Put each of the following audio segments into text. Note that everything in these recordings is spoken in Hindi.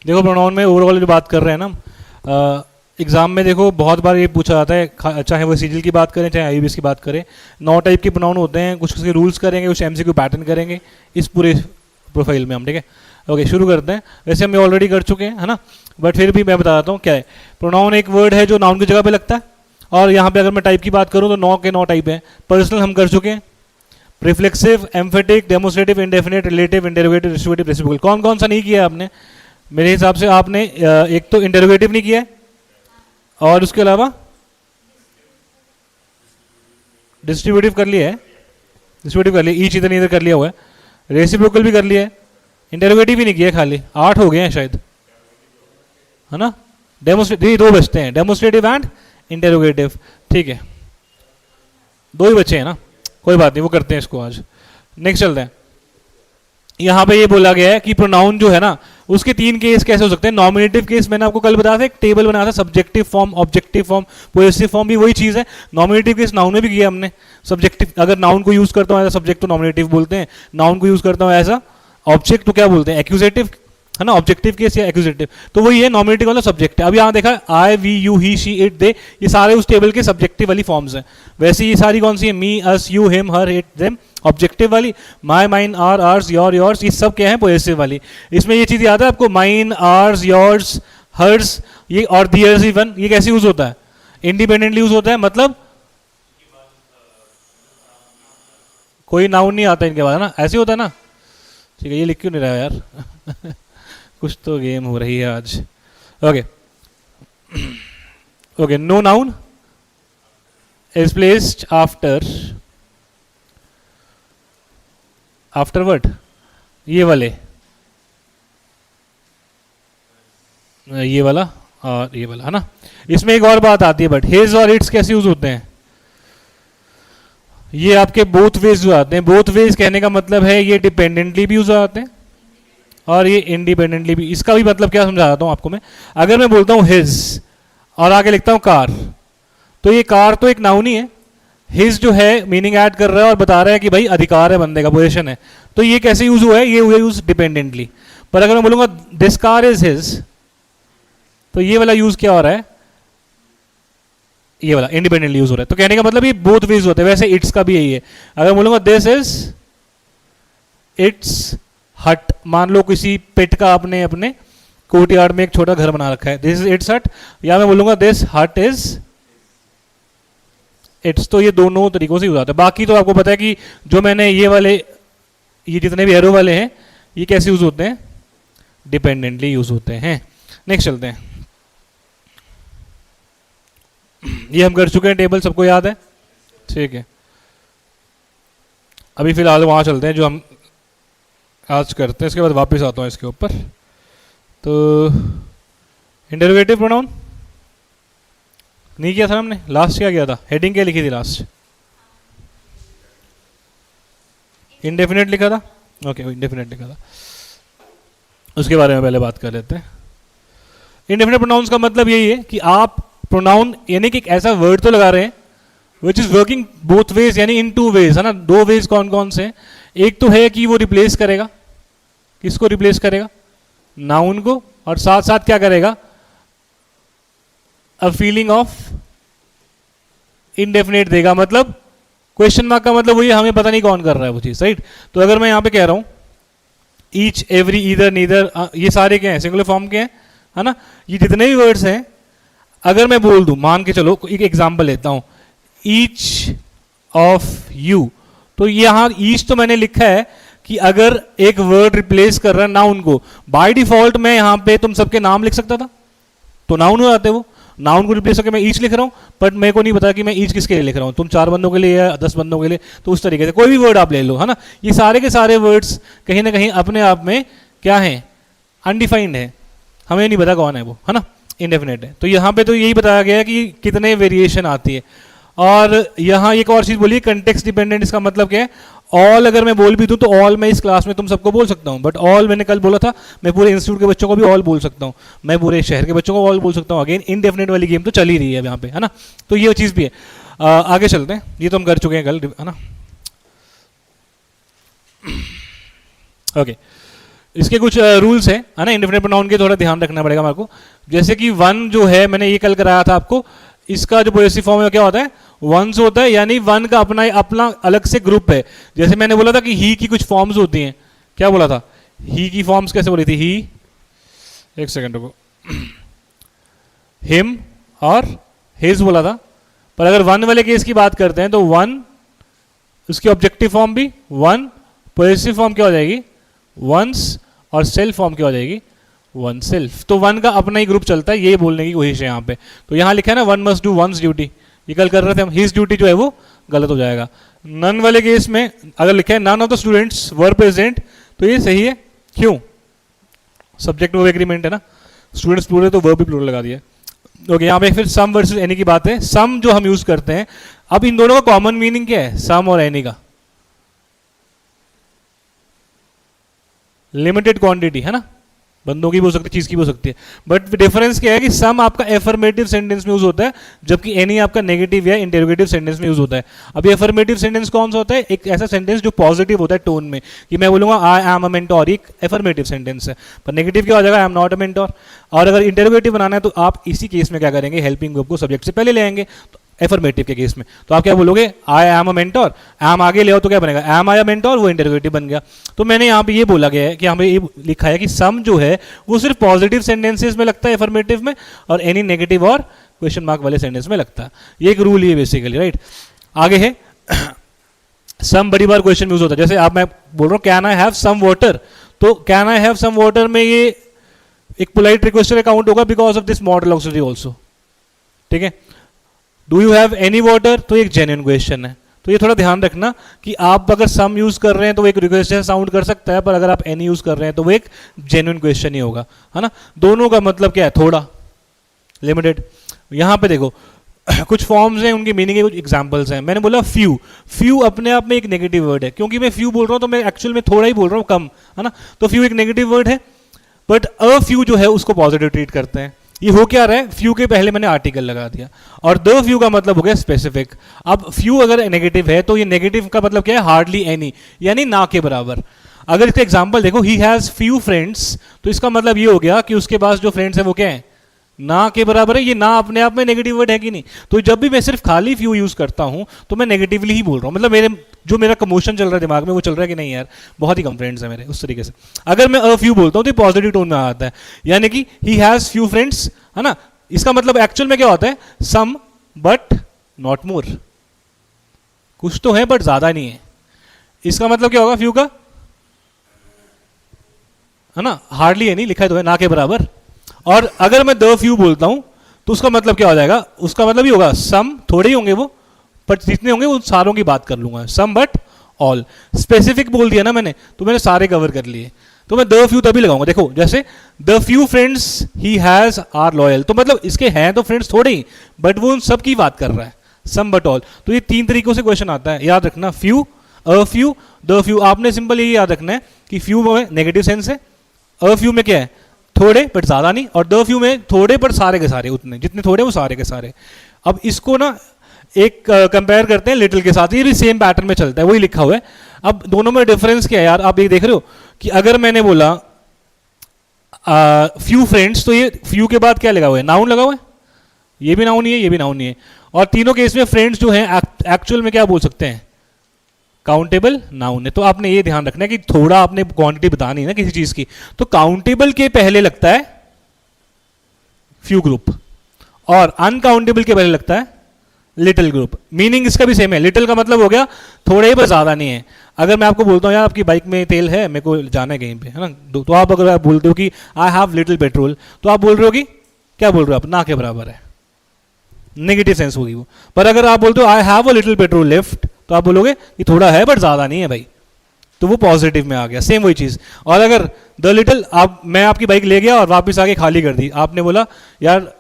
देखो प्रोनाउन में ओवरऑल जो बात कर रहे हैं ना, एग्जाम में देखो बहुत बार ये पूछा जाता है, चाहे वो सीजीएल की बात करें चाहे आईबीएस की बात करें, 9 टाइप के प्रोनाउन होते हैं, कुछ उसके रूल्स करेंगे, कुछ एमसीक्यू पैटर्न करेंगे इस पूरे प्रोफाइल में हम, ठीक है। ओके, शुरू करते हैं। वैसे हम ऑलरेडी कर चुके हैं, है ना, बट फिर भी मैं बता देता हूँ क्या है। प्रोनाउन एक वर्ड है जो नाउन की जगह पे लगता है, और यहाँ पे अगर मैं टाइप की बात करूँ तो 9 के 9 टाइप हैं। पर्सनल हम कर चुके हैं, reflexive, emphatic, demonstrative, indefinite, relative, interrogative, reciprocative, reciprocal. कौन कौन सा नहीं किया आपने? मेरे हिसाब से आपने एक तो इंटेरोगेटिव नहीं किया है, और उसके अलावा डिस्ट्रीब्यूटिव कर लिया है, डिस्ट्रीब्यूटिव कर लिया, ईच इधर इधर कर लिया हुआ है, रेसिप्रोकल भी कर लिया है, इंटेरोगेटिव भी नहीं किया, खाली 8 हो गए हैं शायद, है ना। डेमोस्ट्रेटिव 2 बचते हैं, डेमोस्ट्रेटिव एंड इंटेरोगेटिव, ठीक है, 2 ही बचे हैं ना, कोई बात नहीं, वो करते हैं इसको आज। नेक्स्ट चलते हैं। यहां पे ये बोला गया है कि प्रोनाउन जो है ना उसके 3 केस कैसे हो सकते हैं। नॉमिनेटिव केस मैंने आपको कल बताया था, एक टेबल बनाया था, subjective form, objective form, possessive form, भी वही चीज है। नॉमिनेटिव केस नाउन में भी किया हमने। सब्जेक्टिव, अगर नाउन को यूज करता हूं एज सब्जेक्ट तो नॉमिनेटिव बोलते हैं, नाउन को यूज करता हूं एज अ ऑब्जेक्ट तो क्या बोलते हैं, एक्यूजेटिव, है ना। ऑब्जेक्टिव केस या एक्यूजेटिव, तो वही है, नॉमिनेटिव वाला सब्जेक्ट है। अब यहाँ देखा I, we, you, he, she, it, they, ये सारे उस टेबल के सब्जेक्टिव वाली फॉर्म्स हैं। वैसे ये सारी कौन सी है? Me, us, you, him, her, it, them, objective वाली। My, mine, our, ours, your, yours, ये सब क्या है? पोजेसिव वाली। इसमें ये चीज याद है आपको, माइन, आर्स, योर्स, हर्स, ये और दियर्स इवन, ये कैसे यूज होता है? इंडिपेंडेंटली यूज होता है, मतलब कोई नाउन नहीं आता इनके बाद, है ना, ऐसे होता है ना। ठीक है, ये लिख क्यों नहीं रहा यार कुछ तो गेम हो रही है आज। Okay okay, no noun is placed after, afterward, ये वाले, ये वाला और ये वाला, है ना। इसमें एक और बात आती है, बट हिज और इट्स कैसे यूज होते हैं? ये आपके बोथ वेज जो आते हैं। बोथ वेज कहने का मतलब है ये डिपेंडेंटली भी यूज आते हैं और ये इंडिपेंडेंटली भी। इसका भी मतलब क्या समझाता हूं आपको मैं। अगर मैं बोलता हूं हिज और आगे लिखता हूं कार, तो ये कार तो एक नाउन ही है। हिज जो है मीनिंग ऐड कर रहा है और बता रहा है कि भाई अधिकार है बंदे का, पोजीशन है, तो ये कैसे यूज हुआ है? ये हुआ यूज डिपेंडेंटली। पर अगर मैं बोलूंगा दिस कार इज हिज, तो ये वाला यूज क्या हो रहा है? ये वाला इंडिपेंडेंटली यूज हो रहा है। तो कहने का मतलब ये बोथ वेज होते हैं। वैसे इट्स का भी यही है। अगर बोलूंगा दिस इज इट्स हट, मान लो किसी पेट का आपने अपने कोर्टयार्ड में एक छोटा घर बना रखा है, दिस इज इट्स हट, या मैं बोलूंगा दिस हट इज इट्स। तो ये दोनों तरीकों से यूज आता है। बाकी तो आपको पता है कि जो मैंने ये वाले, ये जितने भी एरो वाले हैं, ये कैसे यूज होते हैं? डिपेंडेंटली यूज होते हैं। नेक्स्ट चलते हैं। ये हम कर चुके हैं, टेबल सबको याद है, ठीक है। अभी फिलहाल वहां चलते हैं जो हम आज करते हैं, इसके बाद वापस आता हूं इसके ऊपर। तो इंटरोगेटिव प्रोनाउन नहीं किया था हमने, लास्ट क्या किया था? हेडिंग क्या लिखी थी लास्ट? इंडेफिनेट लिखा था। ओके, इंडेफिनेट लिखा था, उसके बारे में पहले बात कर लेते हैं। इंडेफिनेट प्रोनाउंस का मतलब यही है कि आप प्रोनाउन यानी कि एक ऐसा वर्ड तो लगा रहे हैं which is working both ways, यानी इन 2 वेज, है ना। 2 वेज कौन कौन से? एक तो है कि वो रिप्लेस करेगा, किसको रिप्लेस करेगा? नाउन को, और साथ साथ क्या करेगा? अ फीलिंग ऑफ इंडेफिनेट देगा। मतलब क्वेश्चन मार्क का मतलब वही, हमें पता नहीं कौन कर रहा है वो चीज, राइट। तो अगर मैं यहां पे कह रहा हूं ईच, एवरी, ईदर, नीदर, ये सारे क्या हैं? सिंगुलर फॉर्म के हैं, है ना। ये जितने भी वर्ड्स हैं, अगर मैं बोल दूं, मान के चलो एक एग्जांपल लेता हूं, ईच ऑफ यू, तो यहां ईच तो मैंने लिखा है कि अगर एक वर्ड रिप्लेस कर रहा है नाउन को, बाय डिफॉल्ट मैं यहां पे तुम सबके नाम लिख सकता था, तो नाउन हो जाते वो। नाउन को रिप्लेस करके मैं ईच लिख रहा हूं, बट मेरे को नहीं पता कि मैं ईच किसके लिए लिख रहा हूं, तुम 4 बंदों के लिए या 10 बंदों के लिए, तो उस तरीके से कोई भी वर्ड आप ले लो, है ना। ये सारे के सारे वर्ड्स कहीं ना कहीं अपने आप में क्या है? अनडिफाइंड है, हमें नहीं पता कौन है वो, है ना, इंडेफिनेट है। तो यहाँ पे तो यही बताया गया है कि कितने वेरिएशन आती है। और यहाँ एक और चीज बोलिए, कंटेक्स्ट डिपेंडेंट, इसका मतलब क्या है? ऑल अगर मैं बोल भी दूं तो ऑल मैं इस क्लास में तुम सबको बोल सकता हूं, बट ऑल मैंने कल बोला था मैं पूरे इंस्टीट्यूट के बच्चों को भी ऑल बोल सकता हूं, मैं पूरे शहर के बच्चों को ऑल बोल सकता हूं। अगेन इनडेफिनेट वाली गेम तो चल ही रही है यहाँ पे, है ना। तो ये चीज भी है। आगे चलते हैं, ये तो हम कर चुके हैं कल, है ना। ओके, इसके कुछ रूल्स हैं, है ना, इंडेफिनिट प्रोनाउन के थोड़ा ध्यान रखना पड़ेगा मेरे को। जैसे कि वन जो है, मैंने ये कल कराया था आपको, इसका जो पोजेसिव फॉर्म है क्या होता है, वंस होता है, यानी वन का अपना अपना अलग से ग्रुप है। जैसे मैंने बोला था कि ही की कुछ फॉर्म्स होती हैं, क्या बोला था, ही की फॉर्म्स कैसे बोली थी, ही, एक सेकंड रुको, हिम और हिज बोला था। पर अगर वन वाले केस की बात करते हैं तो वन, उसकी ऑब्जेक्टिव फॉर्म भी वन, पोजेसिव फॉर्म क्या हो जाएगी, वंस, और सेल्फ फॉर्म क्या हो जाएगी, वन सेल्फ। तो वन का अपना ही ग्रुप चलता है, ये बोलने की कोशिश है यहाँ पे। तो यहाँ लिखा है ना, one must do once duty, ये कल कर रहे थे हम, हिज ड्यूटी जो है वो गलत हो जाएगा। नन वाले केस में अगर लिखा है none of the students were present, तो ये सही है, क्यों, सब्जेक्ट वर्ब एग्रीमेंट है ना, स्टूडेंट्स प्लूरल तो वर्ब भी प्लूरल लगा दिया। ओके, यहाँ पे फिर सम वर्सेस एनी की बात है। सम जो हम यूज करते हैं, अब इन दोनों का कॉमन मीनिंग क्या है, सम और एनी का, लिमिटेड क्वांटिटी है ना, बंदों की भी हो सकती है, चीज की भी हो सकती है। बट डिफरेंस क्या है कि सम आपका एफर्मेटिव सेंटेंस में यूज होता है, जबकि एनी आपका नेगेटिव या इंटेरोगेटिव सेंटेंस में यूज होता है। अभी एफर्मेटिव सेंटेंस कौन सा होता है, एक ऐसा सेंटेंस जो पॉजिटिव होता है टोन में, कि मैं बोलूंगा आई एम अ मेंटोर, एक एफर्मेटिव सेंटेंस है। पर नेगेटिव क्या हो जाएगा, I am not a mentor. और अगर इंटेरोगेटिव बनाना है तो आप इसी केस में क्या करेंगे, हेल्पिंग वर्ब को सब्जेक्ट से पहले ले आएंगे। एफर्मेटिव के केस में तो आप क्या बोलोगे, I am a mentor, am आगे ले आओ तो क्या बनेगा, एम आई अ मेंटोर, वो इंटरोगेटिव बन गया। तो मैंने यहाँ पे ये बोला गया है कि हमें ये लिखा है कि सम जो है वो सिर्फ पॉजिटिव सेंटेंसेस में लगता है एफर्मेटिव में, और एनी नेगेटिव और क्वेश्चन मार्क वाले सेंटेंस में लगता है। ये एक रूल ही है बेसिकली, राइट। आगे है सम बड़ी बार क्वेश्चन यूज होता है। जैसे आप, मैं बोल रहा हूँ can I have some water, तो can I have some water में ये एक पोलाइट रिक्वेस्ट अकाउंट होगा because of this modal auxiliary also, ठीक है। Do you have any water, तो एक जेन्युइन क्वेश्चन है। तो ये थोड़ा ध्यान रखना कि आप अगर सम यूज कर रहे हैं तो वो एक रिक्वेस्ट साउंड कर सकता है, पर अगर आप एनी यूज कर रहे हैं तो वो एक जेन्युइन क्वेश्चन ही होगा, है ना। दोनों का मतलब क्या है, थोड़ा, लिमिटेड। यहां पे देखो कुछ फॉर्म्स हैं, उनकी मीनिंग के कुछ एग्जांपल्स हैं। मैंने बोला फ्यू, फ्यू अपने आप में एक नेगेटिव वर्ड है, क्योंकि मैं फ्यू बोल रहा हूं तो मैं एक्चुअल में थोड़ा ही बोल रहा हूं, कम, है ना। तो फ्यू एक नेगेटिव वर्ड है, बट अ फ्यू जो है उसको पॉजिटिव ट्रीट करते हैं। ये हो क्या रहा है, फ्यू के पहले मैंने आर्टिकल लगा दिया, और द फ्यू का मतलब हो गया स्पेसिफिक। अब फ्यू अगर नेगेटिव है तो ये नेगेटिव का मतलब क्या है, हार्डली एनी, यानी ना के बराबर। अगर इसका एग्जांपल देखो, ही हैज फ्यू फ्रेंड्स, तो इसका मतलब ये हो गया कि उसके पास जो फ्रेंड्स है वो क्या है, ना के बराबर है। ये ना अपने आप में नेगेटिव वर्ड है कि नहीं। तो जब भी मैं सिर्फ खाली फ्यू यूज करता हूं तो मैं नेगेटिवली ही बोल रहा हूं, मतलब मेरा कमोशन चल रहा है दिमाग में वो चल रहा है कि नहीं यार बहुत ही कम फ्रेंड्स है मेरे, उस तरीके से। अगर मैं अ फ्यू बोलता हूं तो पॉजिटिव टोन में आता है, यानी कि ही हैज फ्यू फ्रेंड्स, है ना। इसका मतलब एक्चुअल में क्या होता है, सम बट नॉट मोर, कुछ तो है बट ज्यादा नहीं है। इसका मतलब क्या होगा फ्यू का, है ना, हार्डली एनी लिखा तो है, ना के बराबर। और अगर मैं द फ्यू बोलता हूं तो उसका मतलब क्या हो जाएगा, उसका मतलब ही होगा सम, थोड़े ही होंगे वो, पर जितने होंगे उन सारों की बात कर लूंगा, सम बट ऑल। स्पेसिफिक बोल दिया ना मैंने, तो मैंने सारे कवर कर लिए, तो मैं द फ्यू तभी लगाऊंगा। देखो जैसे the few friends he has are loyal, तो मतलब इसके हैं तो फ्रेंड्स थोड़े ही, बट वो उन सब की बात कर रहा है, सम बट ऑल। तो ये तीन तरीकों से क्वेश्चन आता है, याद रखना, few, a few, the few. आपने सिंपल यही याद रखना है कि फ्यू में नेगेटिव सेंस है, अ फ्यू में क्या है, थोड़े बट ज्यादा नहीं, और द फ्यू में थोड़े पर सारे के सारे, उतने जितने थोड़े वो सारे के सारे। अब इसको ना एक कंपेयर करते हैं लिटिल के साथ, ये भी सेम पैटर्न में चलता है, वही लिखा हुआ है। अब दोनों में डिफरेंस क्या है यार, आप ये देख रहे हो कि अगर मैंने बोला फ्यू फ्रेंड्स, तो ये फ्यू के बाद क्या लगा हुआ है, नाउन लगा हुआ है, ये भी नाउन ही है, ये भी नाउन ही है। और तीनों केस में फ्रेंड्स जो है एक्चुअल में क्या बोल सकते हैं, काउंटेबल नाउन है। तो आपने ये ध्यान रखना है कि थोड़ा आपने क्वांटिटी बतानी है ना किसी चीज की, तो काउंटेबल के पहले लगता है फ्यू ग्रुप, और अनकाउंटेबल के पहले लगता है लिटिल ग्रुप। मीनिंग इसका भी सेम है, लिटिल का मतलब हो गया थोड़े ही पर ज्यादा नहीं है। अगर मैं आपको बोलता हूँ यार आपकी बाइक में तेल है, मेरे को जाना है कहीं पे, है ना, तो आप अगर आप बोलते हो कि आई हैव लिटिल पेट्रोल, तो आप बोल रहे हो कि क्या बोल रहे हो आप, ना के बराबर है, नेगेटिव सेंस होगी वो। पर अगर आप बोलते हो I have a little petrol left, तो आप बोलोगे कि थोड़ा है बट ज्यादा नहीं है भाई, तो वो पॉजिटिव में आ गया, सेम वही चीज। और अगर द लिटिल, आप, मैं आपकी बाइक ले गया और वापस आके खाली कर दी, आपने बोला यार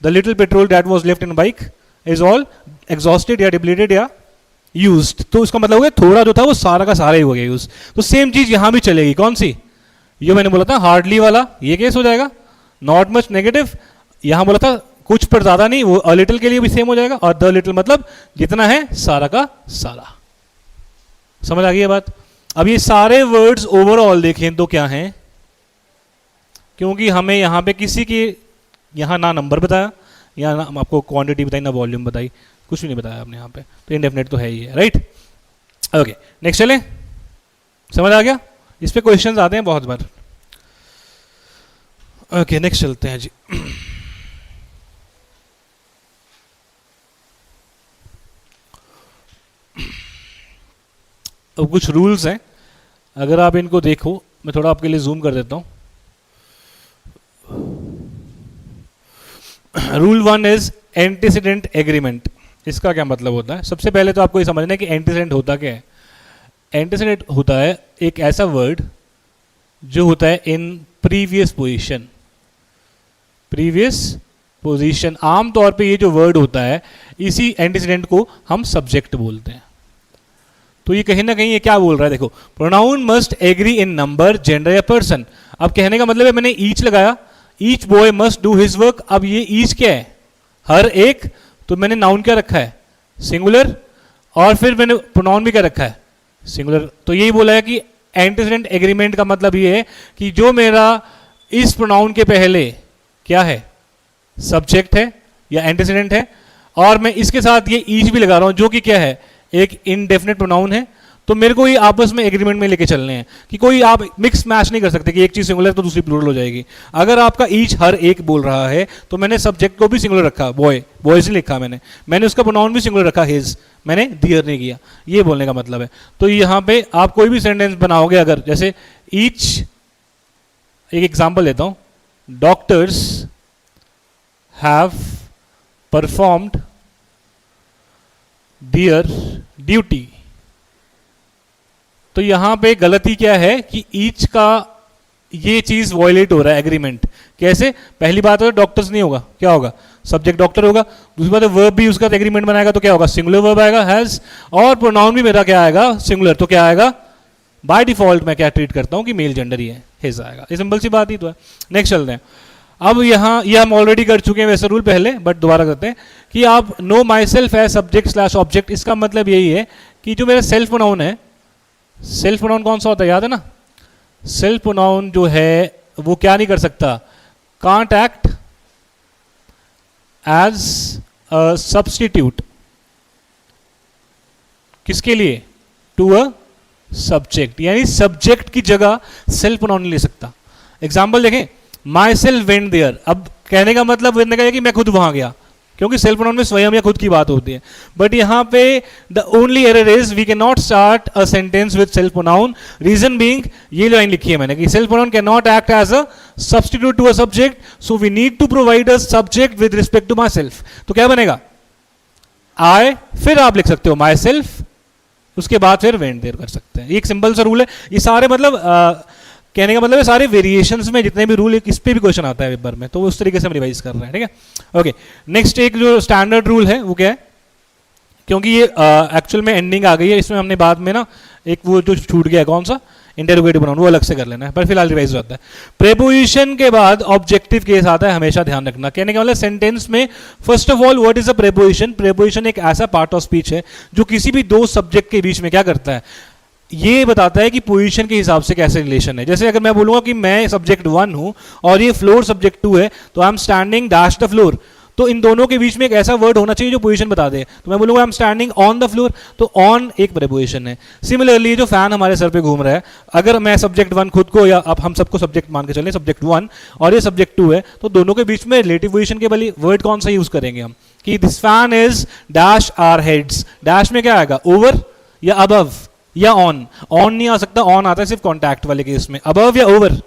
the little petrol that was left in bike is all exhausted या डिप्लीटेड या यूज्ड, तो उसका मतलब हो गया थोड़ा जो था वो सारा का सारा ही हो गया यूज। तो सेम चीज यहां भी चलेगी, कौन सी, ये मैंने बोला था हार्डली वाला, ये केस हो जाएगा, नॉट मच नेगेटिव, यहां बोला था कुछ पर ज्यादा नहीं, वो अ लिटिल के लिए भी सेम हो जाएगा, और द लिटिल मतलब जितना है सारा का सारा। समझ आ गई ये बात। अब ये सारे वर्ड्स ओवरऑल देखें तो क्या हैं, क्योंकि हमें यहाँ पे किसी के यहाँ ना नंबर बताया, या ना आपको क्वांटिटी बताई, ना वॉल्यूम बताई, कुछ भी नहीं बताया आपने यहाँ पे, तो इंडेफिनेट तो है ही है, राइट। ओके नेक्स्ट चलें, समझ आ गया? इस पे क्वेश्चंस आते हैं बहुत बार। ओके नेक्स्ट चलते हैं जी। अब कुछ रूल्स हैं, अगर आप इनको देखो, मैं थोड़ा आपके लिए जूम कर देता हूं। Rule 1 is antecedent agreement. इसका क्या मतलब होता है? सबसे पहले तो आपको ये समझना है कि एंटीसीडेंट होता क्या है। एंटीसीडेंट होता है एक ऐसा वर्ड जो होता है in previous position. Previous position, आमतौर पे ये जो वर्ड होता है, इसी एंटीसीडेंट को हम सब्जेक्ट बोलते हैं। तो ये कहीं ना कहीं ये क्या बोल रहा है, देखो, pronoun must agree in number, gender या पर्सन। अब कहने का मतलब है, मैंने ईच लगाया, each boy must do his work. अब ये ईच क्या है? हर एक। तो मैंने नाउन क्या रखा है? सिंगुलर। और फिर मैंने प्रोनाउन भी क्या रखा है? सिंगुलर। तो यही बोला है कि एंटीसीडेंट एग्रीमेंट का मतलब ये है कि जो मेरा इस प्रोनाउन के पहले क्या है? सब्जेक्ट है या एंटीसीडेंट है, और मैं इसके साथ ये ईच भी लगा रहा हूं जो कि क्या है? एक इनडेफिनेट प्रोनाउन है। तो मेरे को ये आपस में एग्रीमेंट में लेके चलने हैं कि कोई आप मिक्स मैच नहीं कर सकते कि एक चीज सिंगुलर तो दूसरी प्लूरल हो जाएगी। अगर आपका ईच हर एक बोल रहा है तो मैंने सब्जेक्ट को भी सिंगुलर रखा, बॉय, बॉयज नहीं लिखा मैंने उसका प्रोनाउन भी सिंगुलर रखा, हिज, मैंने दियर नहीं किया। ये बोलने का मतलब है। तो यहाँ पे आप कोई भी सेंटेंस बनाओगे, अगर जैसे ईच, एक एग्जाम्पल लेता हूं, doctors have performed their duty. तो यहां पे गलती क्या है कि ईच का ये चीज वॉयलेट हो रहा है एग्रीमेंट। कैसे? पहली बात है डॉक्टर्स नहीं होगा, क्या होगा? सब्जेक्ट डॉक्टर होगा। दूसरी बात है वर्ब भी उसका एग्रीमेंट बनाएगा तो क्या होगा? सिंगुलर वर्ब आएगा, हैज। और प्रोनाउन भी मेरा क्या आएगा? सिंगुलर। तो क्या आएगा? बाय डिफॉल्ट मैं क्या ट्रीट करता हूं कि मेल जेंडर ही है, हिज आएगा। ये सिंपल सी बात ही तो है। नेक्स्ट चलते हैं। अब यहाँ ये हम ऑलरेडी कर चुके हैं वैसे रूल पहले, बट दोबारा करते हैं कि आप नो माई सेल्फ है सब्जेक्ट स्लैश ऑब्जेक्ट। इसका मतलब यही है कि जो मेरा सेल्फ प्रोनाउन है, सेल्फ प्रोनाउन कौन सा होता है? याद है ना? सेल्फ प्रोनाउन जो है वो क्या नहीं कर सकता? Can't act as a substitute. किसके लिए? To a subject. यानी सब्जेक्ट की जगह सेल्फ प्रोनाउन नहीं ले सकता। एग्जाम्पल देखें, माई सेल्फ वेंट देयर। अब कहने का मतलब कि मैं खुद वहां गया, क्योंकि सेल्फ प्रोनाउन में स्वयं या खुद की बात होती है। बट यहां पे the only error is we can not start a sentence with self pronoun. Reason being, ये लाइन लिखी है मैंने कि self pronoun can not act as a substitute to a subject, so we need to provide a subject with respect to myself. तो क्या बनेगा? आई, फिर आप लिख सकते हो माई सेल्फ, उसके बाद फिर वेंट देयर कर सकते हैं। एक सिंपल सा रूल है। ये सारे मतलब कहने का मतलब है सारे वेरिएशंस में जितने भी रूल, इस पे भी क्वेश्चन आता है पेपर में, तो उस तरीके से हम रिवाइज कर रहे हैं, ठीक है। ओके नेक्स्ट एक जो स्टैंडर्ड रूल है वो क्या है? क्योंकि ये एक्चुअल में एंडिंग आ गई है, इसमें हमने बाद में ना एक वो जो छूट गया है, कौन सा? इंटेरोगेटिव प्रोनाउन, वो अलग से कर लेना है, पर फिलहाल रिवाइज होता है। प्रेपोजिशन के बाद ऑब्जेक्टिव केस आता है, हमेशा ध्यान रखना। कहने का मतलब सेंटेंस में first of all what is a preposition? Preposition एक ऐसा पार्ट ऑफ स्पीच है जो किसी भी दो सब्जेक्ट के बीच में क्या करता है? ये बताता है कि पोजीशन के हिसाब से कैसे रिलेशन है। जैसे अगर मैं बोलूंगा कि मैं सब्जेक्ट 1 हूं और ये फ्लोर सब्जेक्ट 2 है, तो I am standing dash the floor. तो इन दोनों के बीच में एक ऐसा वर्ड होना चाहिए जो पोजीशन बता दे। तो मैं बोलूंगा I am standing on the floor, तो ऑन एक प्रेपोजिशन है। सिमिलरली जो फैन हमारे सर पे घूम रहा है, अगर मैं सब्जेक्ट 1 खुद को, या अब हम सबको सब्जेक्ट मान के चलें, सब्जेक्ट 1 और ये सब्जेक्ट 2 है, तो दोनों के बीच में रिलेटिव पोजीशन के वाली वर्ड कौन सा यूज करेंगे हम? कि this fan is dash our heads. Dash में क्या आएगा? ओवर या अबव या ऑन? ऑन नहीं आ सकता, ऑन आता है सिर्फ कॉन्टैक्ट वाले केस में। अबव या ओवर?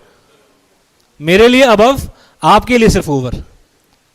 मेरे लिए अबव, आपके लिए सिर्फ ओवर।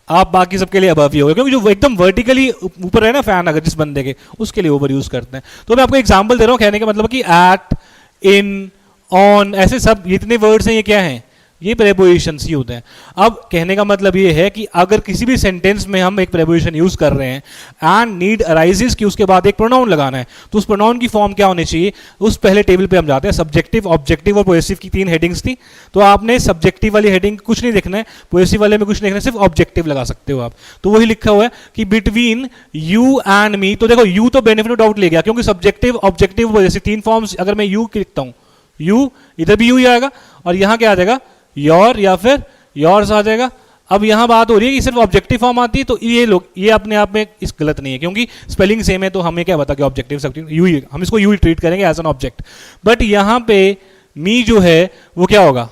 आप बाकी सबके लिए अबव ही होगा, क्योंकि जो एकदम वर्टिकली ऊपर है ना फैन, अगर जिस बंदे के, उसके लिए ओवर यूज करते हैं। तो मैं आपको एग्जांपल दे रहा हूं, कहने का मतलब कि एट, इन, ऑन, ऐसे सब जितने वर्ड्स हैं ये क्या हैं? ये प्रेपोजिशंस ही होते हैं। अब कहने का मतलब ये है कि अगर किसी भी सेंटेंस में हम एक प्रेपोजिशन यूज कर रहे हैं एंड नीड अराइजेस कि उसके बाद एक प्रोनाउन लगाना है, तो उस प्रोनाउन की फॉर्म क्या होनी चाहिए? उस पहले टेबल पे हम जाते हैं, सब्जेक्टिव, ऑब्जेक्टिव और पोजेसिव की 3 हेडिंग्स थी। तो आपने सब्जेक्टिव वाली हेडिंग कुछ नहीं देखना है, पोजेसिव वाले में कुछ नहीं देखना है, सिर्फ ऑब्जेक्टिव लगा सकते हो आप। तो वही लिखा हुआ है कि बिटवीन यू एंड मी। तो देखो यू तो बेनिफिट ऑफ डाउट ले गया, क्योंकि सब्जेक्टिव, ऑब्जेक्टिव, पोजेसिव 3 फॉर्म्स। अगर मैं यू लिखता हूं, यू, इधर भी यू ही आएगा, और यहां क्या आ जाएगा? योर या फिर योर्स आ जाएगा। अब यहाँ बात हो रही है कि सिर्फ ऑब्जेक्टिव फॉर्म आती है, तो ये लोग ये अपने आप में इस गलत नहीं है, क्योंकि स्पेलिंग सेम है, तो हमें क्या पता कि ऑब्जेक्टिव सब्जेक्ट यू ही, हम इसको यू ही ट्रीट करेंगे एज एन ऑब्जेक्ट। बट यहाँ पे मी जो है वो क्या होगा,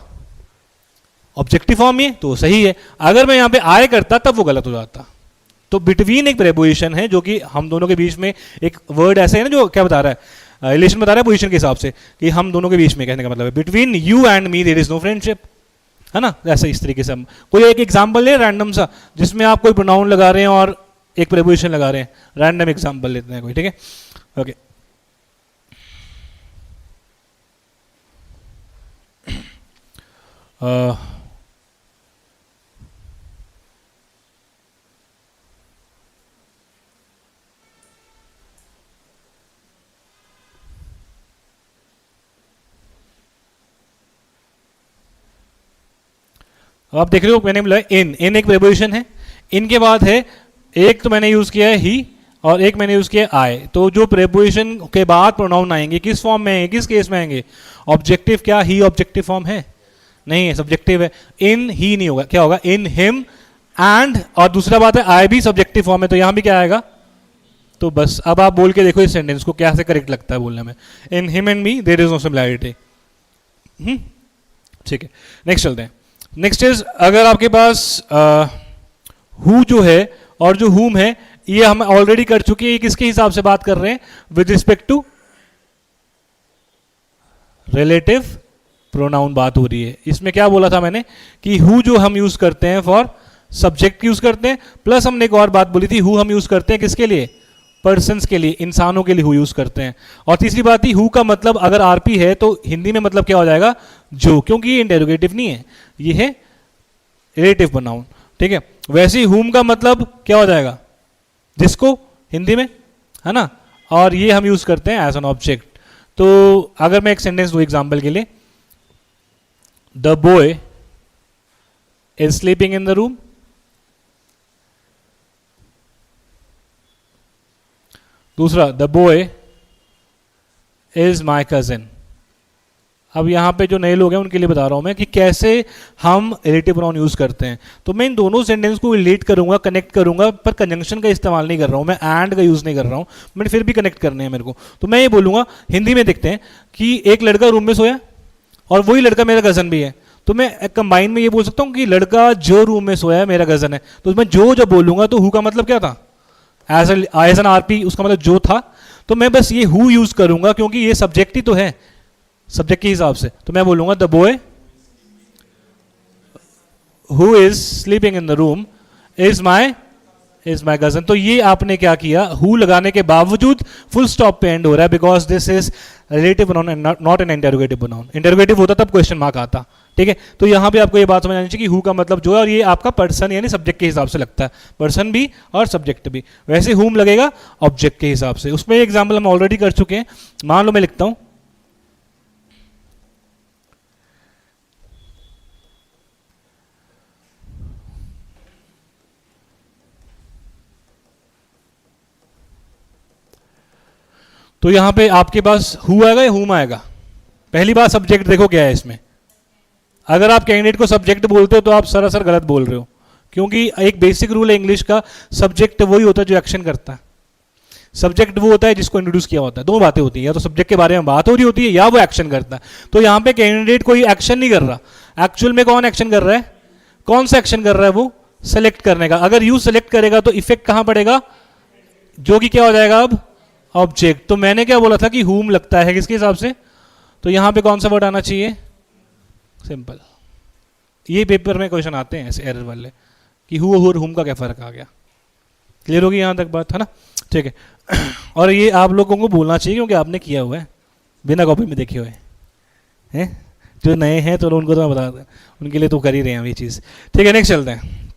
ऑब्जेक्टिव फॉर्म ही है, तो सही है। अगर मैं यहाँ पे आए करता तब वो गलत हो जाता। तो बिटवीन एक प्रेपोजिशन है जो कि हम दोनों के बीच में एक वर्ड ऐसे है ना जो क्या बता रहा है, रिलेशन बता रहा है पोजीशन के हिसाब से कि हम दोनों के बीच में, कहने का मतलब है between you and me there is no friendship, है ना। ऐसा इस तरीके से हम कोई एक एग्जांपल ले रैंडम सा जिसमें आप कोई प्रोनाउन लगा रहे हैं और एक प्रेपोजिशन लगा रहे हैं, रैंडम एग्जांपल लेते हैं कोई, ठीक है। ओके अब आप देख रहे हो मैंने बोला इन, इन एक प्रेपोजिशन है, इन के बाद है एक तो मैंने यूज किया है ही और एक मैंने यूज किया है आई। तो जो प्रेपोजिशन के बाद प्रोनाउन आएंगे किस फॉर्म में आएंगे, किस केस में आएंगे, ऑब्जेक्टिव। क्या ही ऑब्जेक्टिव फॉर्म है? नहीं है, सब्जेक्टिव है। इन ही नहीं होगा, क्या होगा, इन हिम एंड, और दूसरा बात है आई भी सब्जेक्टिव फॉर्म है, तो यहां भी क्या आएगा। तो बस अब आप बोल के देखो इस सेंटेंस को कैसे करेक्ट लगता है बोलने में, in him and me there is no similarity. ठीक है, नेक्स्ट चलते हैं। नेक्स्ट इज, अगर आपके पास हु जो है और जो हुम है ये हम ऑलरेडी कर चुके हैं, ये किसके हिसाब से बात कर रहे हैं, with respect to relative pronoun बात हो रही है। इसमें क्या बोला था मैंने कि हु जो हम यूज करते हैं फॉर सब्जेक्ट यूज करते हैं, प्लस हमने एक और बात बोली थी हु हम यूज करते हैं किसके लिए, पर्सन्स के लिए, इंसानों के लिए हु यूज करते हैं। और तीसरी बात थी हु का मतलब अगर आरपी है तो हिंदी में मतलब क्या हो जाएगा, जो, क्योंकि ये इंटेरोगेटिव नहीं है, ये है रिलेटिव प्रोनाउन, ठीक है। वैसे ही हुम का मतलब क्या हो जाएगा, जिसको, हिंदी में, है ना। और ये हम यूज करते हैं एज एन ऑब्जेक्ट। तो अगर मैं एक सेंटेंस दूं एग्जांपल के लिए, the boy is sleeping in the room, दूसरा the boy is my cousin. अब यहाँ पे जो नए लोग हैं उनके लिए बता रहा हूँ मैं कि कैसे हम रिलेटिव प्रोनाउन यूज करते हैं। तो मैं इन दोनों सेंटेंस को रिलेट करूंगा, कनेक्ट करूंगा, पर कंजंक्शन का इस्तेमाल नहीं कर रहा हूँ, मैं एंड का यूज नहीं कर रहा हूँ, बट फिर भी कनेक्ट करने हैं मेरे को। तो मैं ये बोलूंगा, हिंदी में देखते हैं कि एक लड़का रूम में सोया और वही लड़का मेरा कजन भी है, तो मैं कंबाइन में ये बोल सकता हूँ कि लड़का जो रूम में सोया है मेरा कजन है। तो मैं जो जब बोलूंगा तो हु का मतलब क्या था, एज एन आरपी उसका मतलब जो था, तो मैं बस ये हु यूज करूंगा क्योंकि ये सब्जेक्ट ही तो है, सब्जेक्ट के हिसाब से। तो मैं बोलूंगा the boy who is sleeping in the room is my cousin. तो ये आपने क्या किया, हु लगाने के बावजूद फुल स्टॉप पे एंड हो रहा है, because this is relative pronoun and not an interrogative pronoun. Interrogative होता तब क्वेश्चन मार्क आता, ठीक है। तो यहां पे आपको ये बात समझ आनी चाहिए कि हु का मतलब जो है, और ये आपका पर्सन यानी सब्जेक्ट के हिसाब से लगता है, पर्सन भी और सब्जेक्ट भी। वैसे हुम लगेगा ऑब्जेक्ट के हिसाब से। उसमें एग्जाम्पल हम ऑलरेडी कर चुके हैं। मान लो मैं लिखता हूं, तो यहां पे आपके पास हु आएगा या हुम आएगा। पहली बात सब्जेक्ट देखो क्या है इसमें, अगर आप कैंडिडेट को सब्जेक्ट बोलते हो तो आप सरासर गलत बोल रहे हो, क्योंकि एक बेसिक रूल है इंग्लिश का, सब्जेक्ट वही होता है जो एक्शन करता है, सब्जेक्ट वो होता है जिसको इंट्रोड्यूस किया होता है। दो बातें होती हैं, या तो सब्जेक्ट के बारे में बात हो रही होती है या वो एक्शन करता है। तो यहां पे कैंडिडेट कोई एक्शन नहीं कर रहा, एक्चुअल में कौन एक्शन कर रहा है, कौन सा एक्शन कर रहा है, वो सेलेक्ट करने का। अगर यू सेलेक्ट करेगा तो इफेक्ट कहां पड़ेगा, जो कि क्या हो जाएगा अब, ऑब्जेक्ट। तो मैंने क्या बोला था कि हुम लगता है किसके हिसाब से, तो यहां पे कौन सा वर्ड आना चाहिए, सिंपल। ये पेपर में क्वेश्चन आते हैं ऐसे एरर वाले कि हु और हुम का क्या फर्क आ गया। क्लियर होगी यहां तक बात, है ना, ठीक है। और ये आप लोगों को बोलना चाहिए क्योंकि आपने किया हुआ है, बिना कॉपी में देखे हुए हैं। जो नए हैं तो उनको तो मैं बता दें, उनके लिए तो कर ही रहे हैं ये चीज, ठीक है। नेक्स्ट चलते हैं,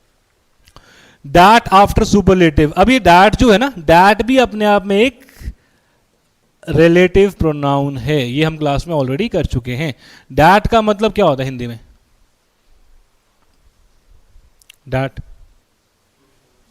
दैट आफ्टर सुपरलेटिव। अब ये दैट जो है ना, दैट भी अपने आप में एक रिलेटिव प्रोनाउन है, ये हम क्लास में ऑलरेडी कर चुके हैं। दैट का मतलब क्या होता है हिंदी में, दैट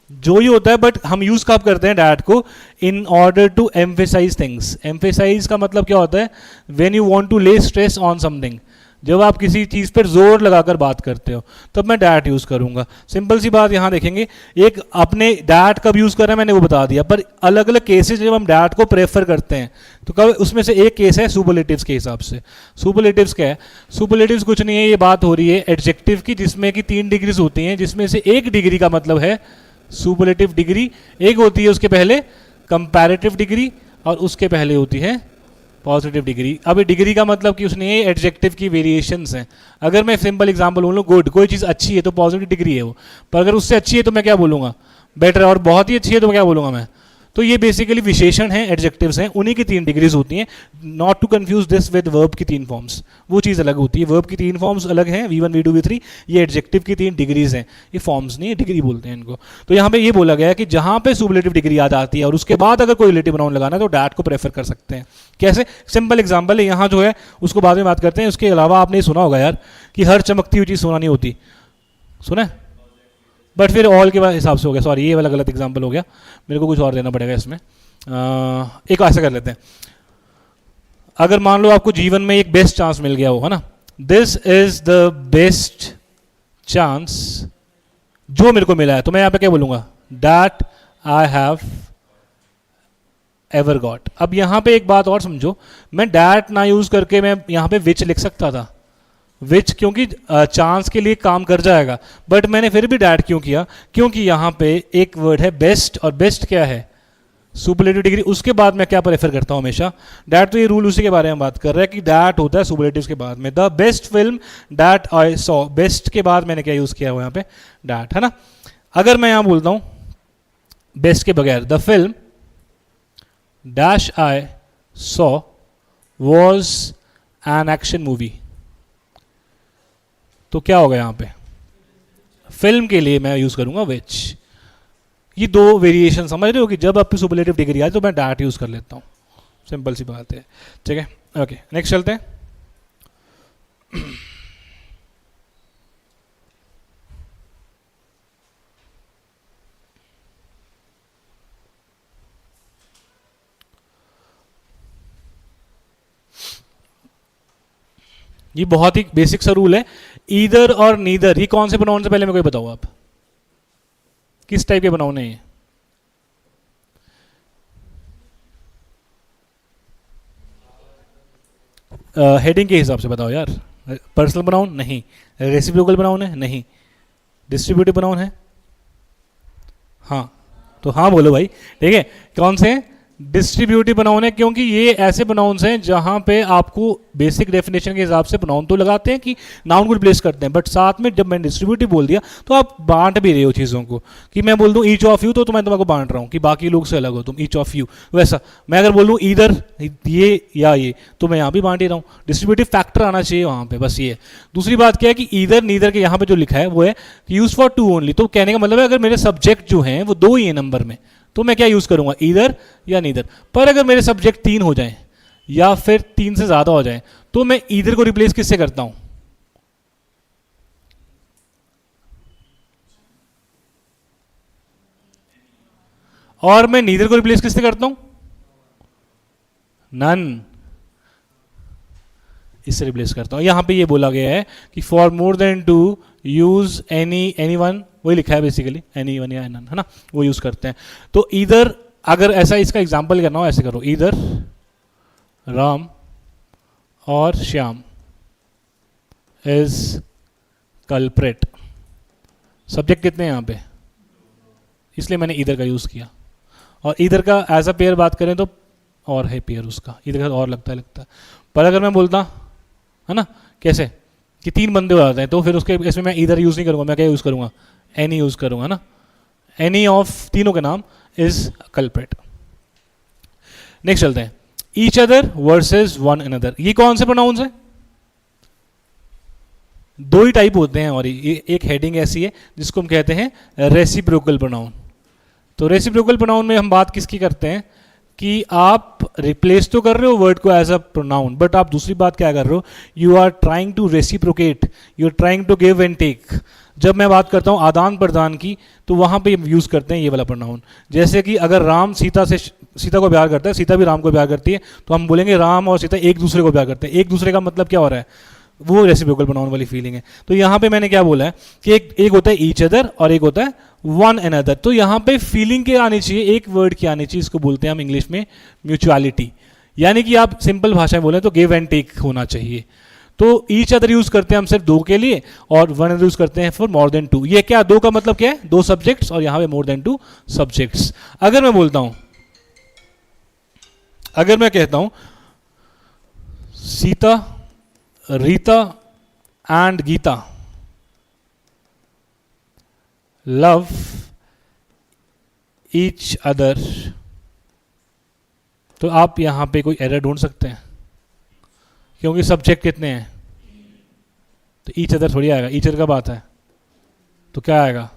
जो ही होता है, बट हम यूज कब करते हैं डैट को, in order to emphasize things. Emphasize का मतलब क्या होता है, when you want to lay stress on something, जब आप किसी चीज़ पर जोर लगाकर बात करते हो तब मैं डैट यूज़ करूँगा। सिंपल सी बात यहाँ देखेंगे, एक अपने डैट कब यूज़ कर रहे हैं मैंने वो बता दिया, पर अलग अलग केसेस जब हम डैट को प्रेफर करते हैं तो कब, उसमें से एक केस है सुपरलेटिव्स के हिसाब से। सुपरलेटिव्स क्या है? सुपरलेटिव्स कुछ नहीं है, ये बात हो रही है एडजेक्टिव की जिसमें कि 3 डिग्रीज होती हैं, जिसमें से एक डिग्री का मतलब है सुपरलेटिव डिग्री, एक होती है उसके पहले कंपैरेटिव डिग्री और उसके पहले होती है पॉजिटिव डिग्री। अब डिग्री का मतलब कि उसने एडजेक्टिव की वेरिएशंस हैं। अगर मैं सिंपल एग्जांपल बोलूँ, गुड, कोई चीज़ अच्छी है तो पॉजिटिव डिग्री है वो, पर अगर उससे अच्छी है तो मैं क्या बोलूँगा? बेटर। और बहुत ही अच्छी है तो मैं क्या बोलूँगा मैं? तो ये बेसिकली विशेषण हैं, एडजेक्टिव्स हैं, उन्हीं की 3 डिग्रीज होती हैं। Not to confuse this with verb की 3 फॉर्म्स, वो चीज़ अलग होती है। वर्ब की 3 फॉर्म्स अलग हैं, V1 V2 V3, ये एडजेक्टिव की 3 डिग्रीज हैं, ये फॉर्म्स नहीं है, डिग्री बोलते हैं इनको। तो यहाँ पे ये बोला गया है कि जहाँ पे सुपरलेटिव डिग्री याद आती है और उसके बाद अगर कोई रिलेटिव नाउन लगाना है तो डैट को प्रेफर कर सकते हैं। कैसे? सिंपल एग्जाम्पल है, यहाँ जो है उसको बाद में बात करते हैं। उसके अलावा आपने सुना होगा यार कि हर चमकती हुई चीज़ सोना नहीं होती, सुना है? बट फिर ऑल के हिसाब से हो गया, सॉरी ये वाला गलत एग्जाम्पल हो गया, मेरे को कुछ और देना पड़ेगा इसमें। एक ऐसा कर लेते हैं, अगर मान लो आपको जीवन में एक बेस्ट चांस मिल गया हो, है ना, this is the best chance जो मेरे को मिला है, तो मैं यहाँ पे क्या बोलूँगा? That I have ever got. अब यहाँ पे एक बात और समझो, मैं डैट ना यूज करके मैं यहाँ पे विच लिख सकता था, विच क्योंकि चांस के लिए काम कर जाएगा, बट मैंने फिर भी डैट क्यों किया? क्योंकि यहाँ पे एक वर्ड है बेस्ट, और बेस्ट क्या है? Superlative degree. उसके बाद मैं क्या प्रेफर करता हूँ हमेशा? डैट। तो ये रूल उसी के बारे में बात कर रहा है कि डैट होता है सुपरलेटिव्स के बाद में। The best film that I saw, best के बाद मैंने क्या यूज किया हुआ यहाँ पे? डैट, है ना। अगर मैं यहाँ बोलता हूँ बेस्ट के बगैर, the film dash I saw was an action movie, तो क्या होगा यहाँ पे? फिल्म के लिए मैं यूज करूंगा विच। ये 2 वेरिएशन समझ रहे हो कि जब आपकी सुपरलेटिव डिग्री आए तो मैं डैट यूज कर लेता हूँ, सिंपल सी बात है। ठीक है, ओके, नेक्स्ट चलते हैं। ये बहुत ही बेसिक सा रूल है, ईदर और नीदर। ये कौन से प्रोनाउन से पहले मेरे को बताओ, आप किस टाइप के प्रोनाउन है ये? हेडिंग के हिसाब से बताओ यार। पर्सनल प्रोनाउन नहीं, रेसिप्रोकल प्रोनाउन है नहीं, डिस्ट्रीब्यूटिव प्रोनाउन है हाँ, तो हाँ बोलो भाई। ठीक है, कौन से हैं? डिस्ट्रीब्यूटिव प्रोनाउन है, क्योंकि ये ऐसे प्रोनाउंस हैं जहां पे आपको बेसिक डेफिनेशन के हिसाब से प्रोनाउन तो लगाते हैं कि नाउन को रिप्लेस करते हैं, बट साथ में जब मैंने डिस्ट्रीब्यूटिव बोल दिया तो आप बांट भी रहे हो चीज़ों को। कि मैं बोल दूं ईच ऑफ यू तो मैं तुम्हारे को बांट रहा हूँ कि बाकी लोग से अलग हो तुम, ईच ऑफ यू। वैसा मैं अगर बोल दूँ ईदर ये या ये, तो मैं यहाँ भी बांट ही रहा हूँ। डिस्ट्रीब्यूटिव फैक्टर आना चाहिए वहाँ पे, बस ये। दूसरी बात क्या है कि ईदर नीदर के यहाँ पे जो लिखा है वो है यूज फॉर 2 ओनली। तो कहने का मतलब है अगर मेरे सब्जेक्ट जो हैं वो 2 ही है नंबर में, तो मैं क्या यूज करूंगा? ईदर या नीदर। पर अगर मेरे सब्जेक्ट 3 हो जाएं या फिर 3 से ज्यादा हो जाएं तो मैं ईदर को रिप्लेस किससे करता हूं? और मैं नीदर को रिप्लेस किससे करता हूं? नन, इससे रिप्लेस करता हूं। यहां पे ये बोला गया है कि for more than 2 use any one, वही लिखा है बेसिकली, एनी वन या नन, है ना, वो यूज करते हैं। तो इधर अगर ऐसा इसका एग्जांपल करना हो ऐसे करो, इधर राम और श्याम इज कल्प्रेट। सब्जेक्ट कितने हैं यहाँ पे, इसलिए मैंने इधर का यूज किया। और इधर का एज अ पेयर बात करें तो और है पेयर उसका, इधर का और लगता है। पर अगर मैं बोलता, है ना, कैसे कि 3 बंदे हो जाते हैं, तो फिर उसके इसमें मैं इधर यूज नहीं करूंगा, मैं क्या यूज करूंगा? एनी यूज करूंगा ना। एनी ऑफ तीनों के नाम इज कल्प्रेट। नेक्स्ट चलते हैं, each other versus one another. ये कौन से प्रोनाउंस हैं? 2 ही टाइप होते हैं, और एक हेडिंग ऐसी है जिसको हम कहते हैं रेसिप्रोकल प्रोनाउन। तो रेसिप्रोकल प्रोनाउन में हम बात किसकी करते हैं कि आप रिप्लेस तो कर रहे हो वर्ड को एज अ प्रोनाउन, बट आप दूसरी बात क्या कर रहे हो? You are trying to reciprocate, you are trying to give and take. जब मैं बात करता हूँ आदान प्रदान की, तो वहाँ पे यूज़ करते हैं ये वाला प्रोनाउन। जैसे कि अगर राम सीता को प्यार करता है, सीता भी राम को प्यार करती है, तो हम बोलेंगे राम और सीता एक दूसरे को प्यार करते हैं। एक दूसरे का मतलब क्या हो रहा है? वो रेसिप्रोकल प्रोनाउन वाली फीलिंग है। तो यहाँ पे मैंने क्या बोला है कि एक होता है ईच अदर और एक होता है वन अनदर। तो यहाँ पे फीलिंग के आनी चाहिए, एक वर्ड की आनी चाहिए, इसको बोलते हैं हम इंग्लिश में म्यूचुअलिटी। यानी कि आप सिंपल भाषा में बोले तो गिव एंड टेक होना चाहिए। तो ईच अदर यूज करते हैं हम सिर्फ दो के लिए, और वन अदर यूज करते हैं फॉर मोर देन टू। ये क्या, दो का मतलब क्या है, दो सब्जेक्ट्स, और यहाँ पे मोर देन टू सब्जेक्ट्स। अगर मैं बोलता हूं, अगर मैं कहता हूं Sita, Rita and Gita love each other, तो आप यहां पे कोई एरर ढूंढ सकते हैं, क्योंकि सब्जेक्ट कितने हैं, तो ईच अदर थोड़ी आएगा, ईच अदर कब आता है, तो क्या आएगा,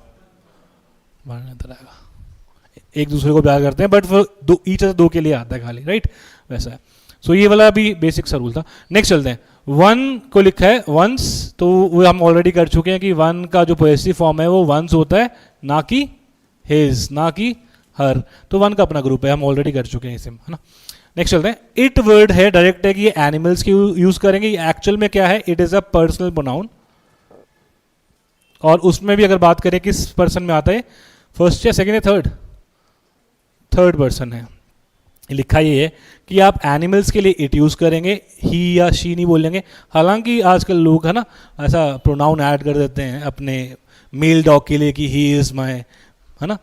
अंदर आएगा। एक दूसरे को प्यार करते हैं, बट दो ईच अदर दो के लिए आता है खाली, राइट, वैसा है। सो ये वाला भी बेसिक सा रूल था। नेक्स्ट चलते हैं, वन को लिखा है वंस, तो वो हम ऑलरेडी कर चुके हैं कि वन का जो पोएसिव फॉर्म है वो वंस होता है, ना कि हिज, ना कि हर। तो वन का अपना ग्रुप है, हम ऑलरेडी कर चुके हैं इसे, है ना। नेक्स्ट चलते हैं, इट वर्ड है, डायरेक्ट है कि ये एनिमल्स की यूज करेंगे। ये एक्चुअल में क्या है, it is a personal pronoun, और उसमें भी अगर बात करें किस पर्सन में आता है, फर्स्ट या सेकेंड या थर्ड, थर्ड पर्सन है। लिखा ये है कि आप एनिमल्स के लिए इट यूज करेंगे, ही या शी नहीं बोलेंगे। हालांकि आजकल लोग है ना ऐसा प्रोनाउन ऐड कर देते हैं अपने मेल डॉग के लिए कि ही इज माय, है ना,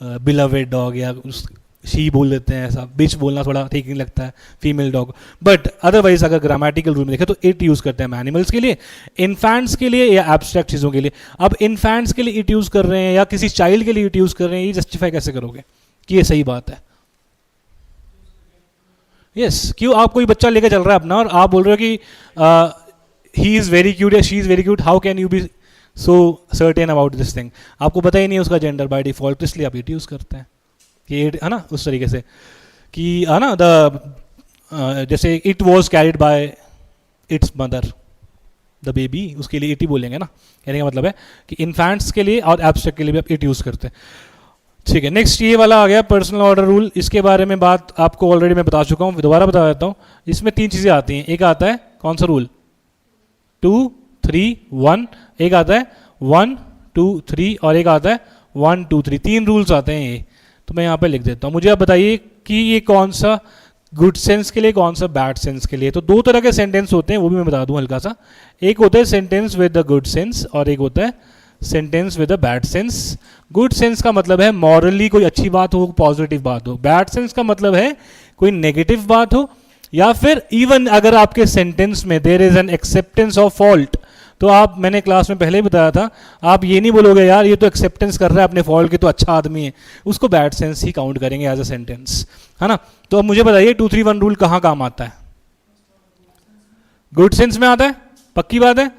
बिलवेड डॉग, या शी बोल देते हैं, ऐसा बिच बोलना थोड़ा ठीक नहीं लगता है, फीमेल डॉग। बट अदरवाइज अगर ग्रामेटिकल रूल में देखें तो इट यूज करते हैं हम एनिमल्स के लिए, इन्फैंट्स के लिए या एब्स्ट्रैक्ट चीज़ों के लिए। अब इन्फैंट्स के लिए इट यूज कर रहे हैं या किसी चाइल्ड के लिए इट यूज कर रहे हैं, ये जस्टिफाई कैसे करोगे कि ये सही बात है? यस, क्यों, आप कोई बच्चा लेकर चल रहा है अपना और आप बोल रहे हो कि ही इज़ वेरी क्यूट या she is very cute, how can you be so certain about this thing? आपको पता ही नहीं है उसका जेंडर बाय डिफॉल्ट, तो इसलिए आप इट यूज़ करते हैं कि है ना, उस तरीके से कि है ना, जैसे it was carried by it's mother, the baby, उसके लिए इट ही बोलेंगे ना। कहने का मतलब है कि इन्फेंट्स के लिए और एब्स्ट्रैक्ट के लिए भी आप इट यूज़ करते हैं। ठीक है, नेक्स्ट ये वाला आ गया पर्सनल ऑर्डर रूल। इसके बारे में बात आपको ऑलरेडी मैं बता चुका हूँ, दोबारा बता देता हूँ। इसमें तीन चीज़ें आती हैं, एक आता है कौन सा रूल, 2 3 1, एक आता है 1 2 3, और एक आता है 1 2 3, तीन रूल्स आते हैं ये। तो मैं यहाँ पे लिख देता हूँ, मुझे आप बताइए कि ये कौन सा गुड सेंस के लिए, कौन सा बैड सेंस के लिए। तो दो तरह के सेंटेंस होते हैं, वो भी मैं बता दूँ हल्का सा। एक होता है sentence with the good sense, और एक होता है sentence with a bad sense. Good sense का मतलब है मॉरली कोई अच्छी बात हो, पॉजिटिव बात हो। बैड सेंस का मतलब है कोई नेगेटिव बात हो, या फिर इवन अगर आपके सेंटेंस में there is an acceptance of fault, तो आप, मैंने क्लास में पहले ही बताया था, आप ये नहीं बोलोगे यार ये तो एक्सेप्टेंस कर रहा है अपने फॉल्ट की, तो अच्छा आदमी है, उसको बैड सेंस ही काउंट करेंगे एज अ सेंटेंस, है ना। तो अब मुझे बताइए 2 3 1 रूल कहाँ काम आता है? गुड सेंस में आता है, पक्की बात है?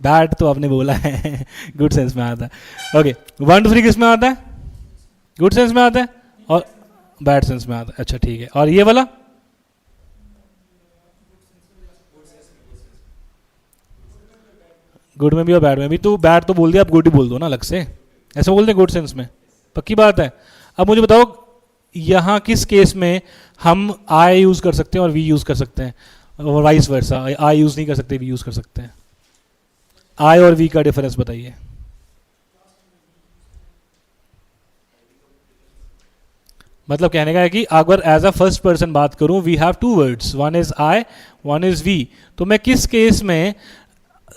बैड तो आपने बोला है गुड सेंस में आता है। ओके, 1 2 3 किस में आता है? गुड सेंस में आता है और बैड सेंस में आता है। अच्छा ठीक है, और ये वाला गुड में भी और बैड में भी। तो बैड तो बोल दिया, आप गुड ही बोल दो ना अलग से, ऐसे बोल दें गुड सेंस में, पक्की बात है। अब मुझे बताओ यहाँ किस केस में हम आई यूज कर सकते हैं और वी यूज कर सकते हैं, और वाइस वर्सा, आई यूज नहीं कर सकते, वी यूज कर सकते हैं। आई और वी का डिफरेंस बताइए। मतलब कहने का है कि अगर एज अ फर्स्ट पर्सन बात करूं, we have 2 words, one is I, one is we. तो मैं किस केस में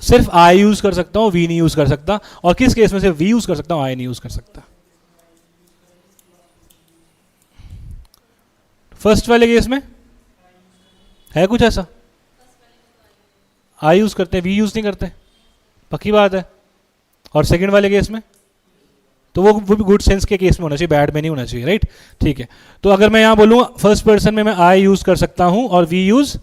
सिर्फ आई यूज कर सकता हूं, वी नहीं यूज कर सकता, और किस केस में सिर्फ वी यूज कर सकता हूं, आई नहीं यूज कर सकता? फर्स्ट वाले केस में है कुछ ऐसा, आई यूज करते हैं, वी यूज नहीं करते, पक्की बात है। और सेकंड वाले केस में तो वो भी गुड सेंस के केस में होना चाहिए, बैड में नहीं होना चाहिए, राइट। ठीक है, तो अगर मैं यहाँ बोलूँ फर्स्ट पर्सन में मैं आई यूज कर सकता हूँ और वी यूज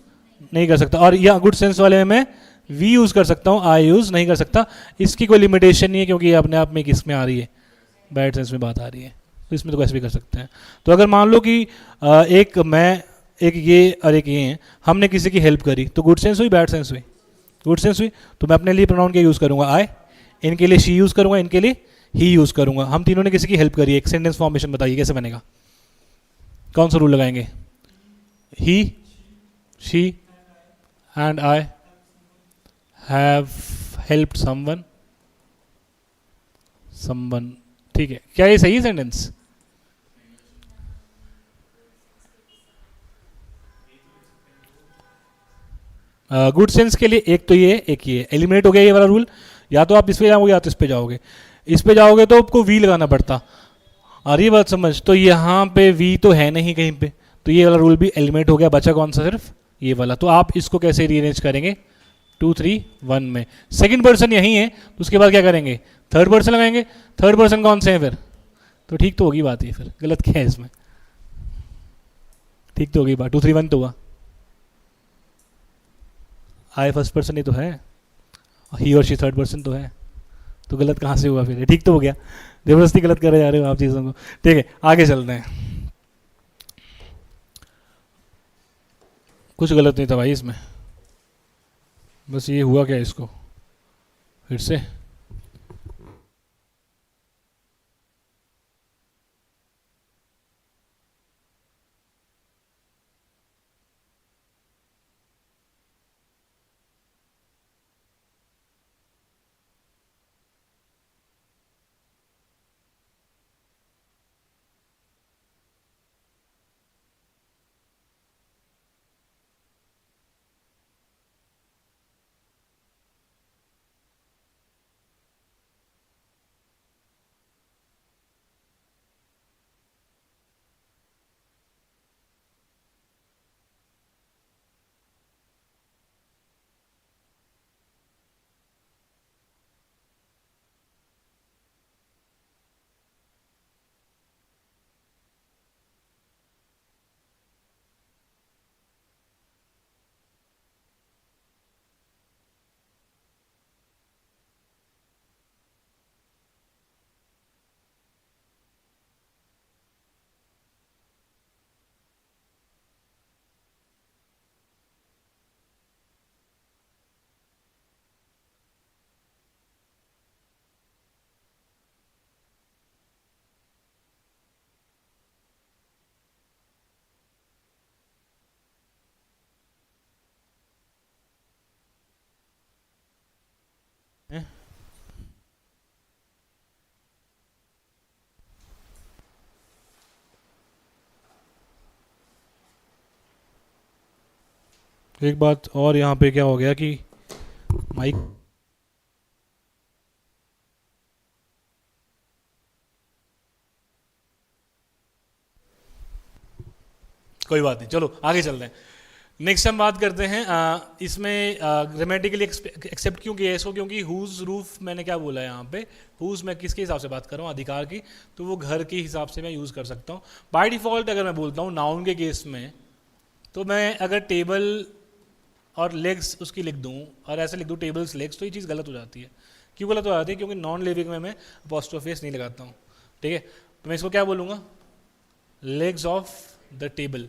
नहीं कर सकता, और या गुड सेंस वाले में मैं वी यूज कर सकता हूँ, आई यूज नहीं कर सकता, इसकी कोई लिमिटेशन नहीं है, क्योंकि ये अपने आप में किस में आ रही है, बैड सेंस में बात आ रही है, तो इसमें तो कैसे भी कर सकते हैं। तो अगर मान लो कि एक मैं, एक ये और एक ये हैं, हमने किसी की हेल्प करी, तो गुड सेंस हुई, बैड सेंस हुई? गुड सेंस हुई। तो मैं अपने लिए प्रोनाउन क्या यूज़ करूँगा, आई, इनके लिए शी यूज़ करूँगा, इनके लिए ही यूज़ करूँगा। हम तीनों ने किसी की हेल्प करी, एक सेंटेंस फॉर्मेशन बताइए कैसे बनेगा, कौन सा रूल लगाएंगे? He, she, and I have helped someone, someone, ठीक है। क्या ये सही है सेंटेंस? गुड सेंस के लिए एक तो ये, एक ये एलिमिनेट हो गया ये वाला रूल। या तो आप इस पे जाओगे या तो इस पे जाओगे। इस पे जाओगे तो आपको वी लगाना पड़ता। और ये बात समझ, तो यहाँ पे वी तो है नहीं कहीं पे, तो ये वाला रूल भी एलिमिनेट हो गया। बचा कौन सा? सिर्फ ये वाला। तो आप इसको कैसे रीअरेंज करेंगे? 2 3 1 में सेकंड पर्सन यही है, तो उसके बाद क्या करेंगे? थर्ड पर्सन लगाएंगे। थर्ड पर्सन कौन से हैं फिर? तो ठीक तो होगी बात, ये फिर गलत क्या है इसमें? ठीक तो होगी बात, 2 3 1 तो हुआ। आई फर्स्ट पर्सन ही तो है, ही और शी थर्ड पर्सन तो है, तो गलत कहाँ से हुआ फिर? ठीक तो हो गया। जबरदस्ती गलत करे जा रहे हो आप चीज़ों को। ठीक है, आगे चलते हैं। कुछ गलत नहीं था भाई इसमें, बस ये हुआ क्या इसको फिर से? एक बात और, यहाँ पे क्या हो गया कि माइक, कोई बात नहीं, चलो आगे चलते हैं। नेक्स्ट हम बात करते हैं इसमें ग्रामेटिकली एक्सेप्ट क्यों किया है इसको? क्योंकि हुज रूफ मैंने क्या बोला है यहाँ पे? हुज मैं किसके हिसाब से बात कर रहा हूँ? अधिकार की, तो वो घर के हिसाब से मैं यूज़ कर सकता हूँ। बाय डिफॉल्ट अगर मैं बोलता हूँ नाउन के केस में, तो मैं अगर टेबल और लेग्स उसकी लिख दूँ और ऐसे लिख दूँ टेबल्स लेग्स, तो ये चीज़ गलत हो जाती है। क्यों गलत हो जाती है? क्योंकि नॉन लिविंग में मैं अपोस्ट्रोफेस नहीं लगाता हूँ। ठीक है, तो मैं इसको क्या बोलूँगा? लेग्स ऑफ द टेबल,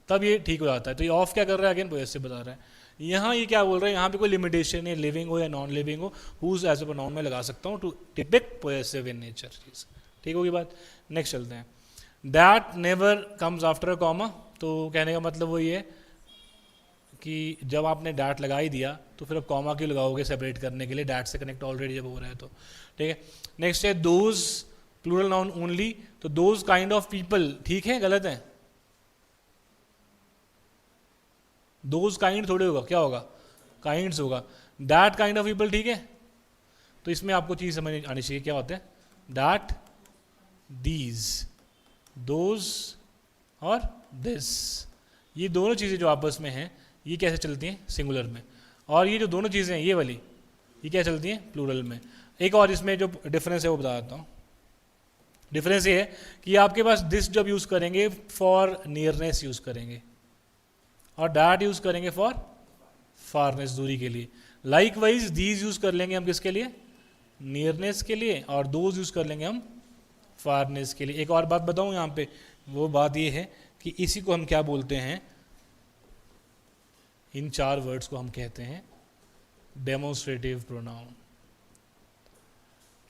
तब ये ठीक हो जाता है। तो ये ऑफ क्या कर रहा है? अगेन पोजेसिव बता रहा है। यहाँ ये क्या बोल रहा है? यहाँ पे कोई लिमिटेशन है, लिविंग हो या नॉन लिविंग हो, हुज एज अ प्रोनाउन में लगा सकता हूँ to depict possessive in nature चीज। ठीक होगी बात? नेक्स्ट चलते हैं। That never comes after a comma, तो कहने का मतलब वो ये कि जब आपने डैट लगा ही दिया तो फिर अब कॉमा क्यों लगाओगे सेपरेट करने के लिए? डैट से कनेक्ट ऑलरेडी जब हो रहा है तो। ठीक है, नेक्स्ट है दोज, प्लूरल नाउन ओनली, तो दोज काइंड ऑफ पीपल, ठीक है गलत है? दोज काइंड थोड़े होगा, क्या होगा? काइंड्स होगा। दैट काइंड ऑफ पीपल, ठीक है? तो इसमें आपको चीज समझ आनी चाहिए, क्या होता है? दैट, दीज, दोज और दिस, ये दोनों चीज़ें जो आपस में हैं ये कैसे चलती हैं? सिंगुलर में। और ये जो दोनों चीज़ें हैं ये वाली, ये क्या चलती हैं? प्लूरल में। एक और इसमें जो डिफरेंस है वो बता देता हूँ। डिफरेंस ये है कि आपके पास दिस जब यूज़ करेंगे फॉर नियरनेस यूज़ करेंगे, और डैट यूज़ करेंगे फॉर फारनेस, दूरी के लिए। लाइकवाइज दीज यूज़ कर लेंगे हम किसके लिए? नियरनेस के लिए, और दोज यूज़ कर लेंगे हम फारनेस के लिए। एक और बात बताऊँ यहाँ पे, वो बात ये है कि इसी को हम क्या बोलते हैं? इन 4 वर्ड्स को हम कहते हैं डेमोन्स्ट्रेटिव प्रोनाउन।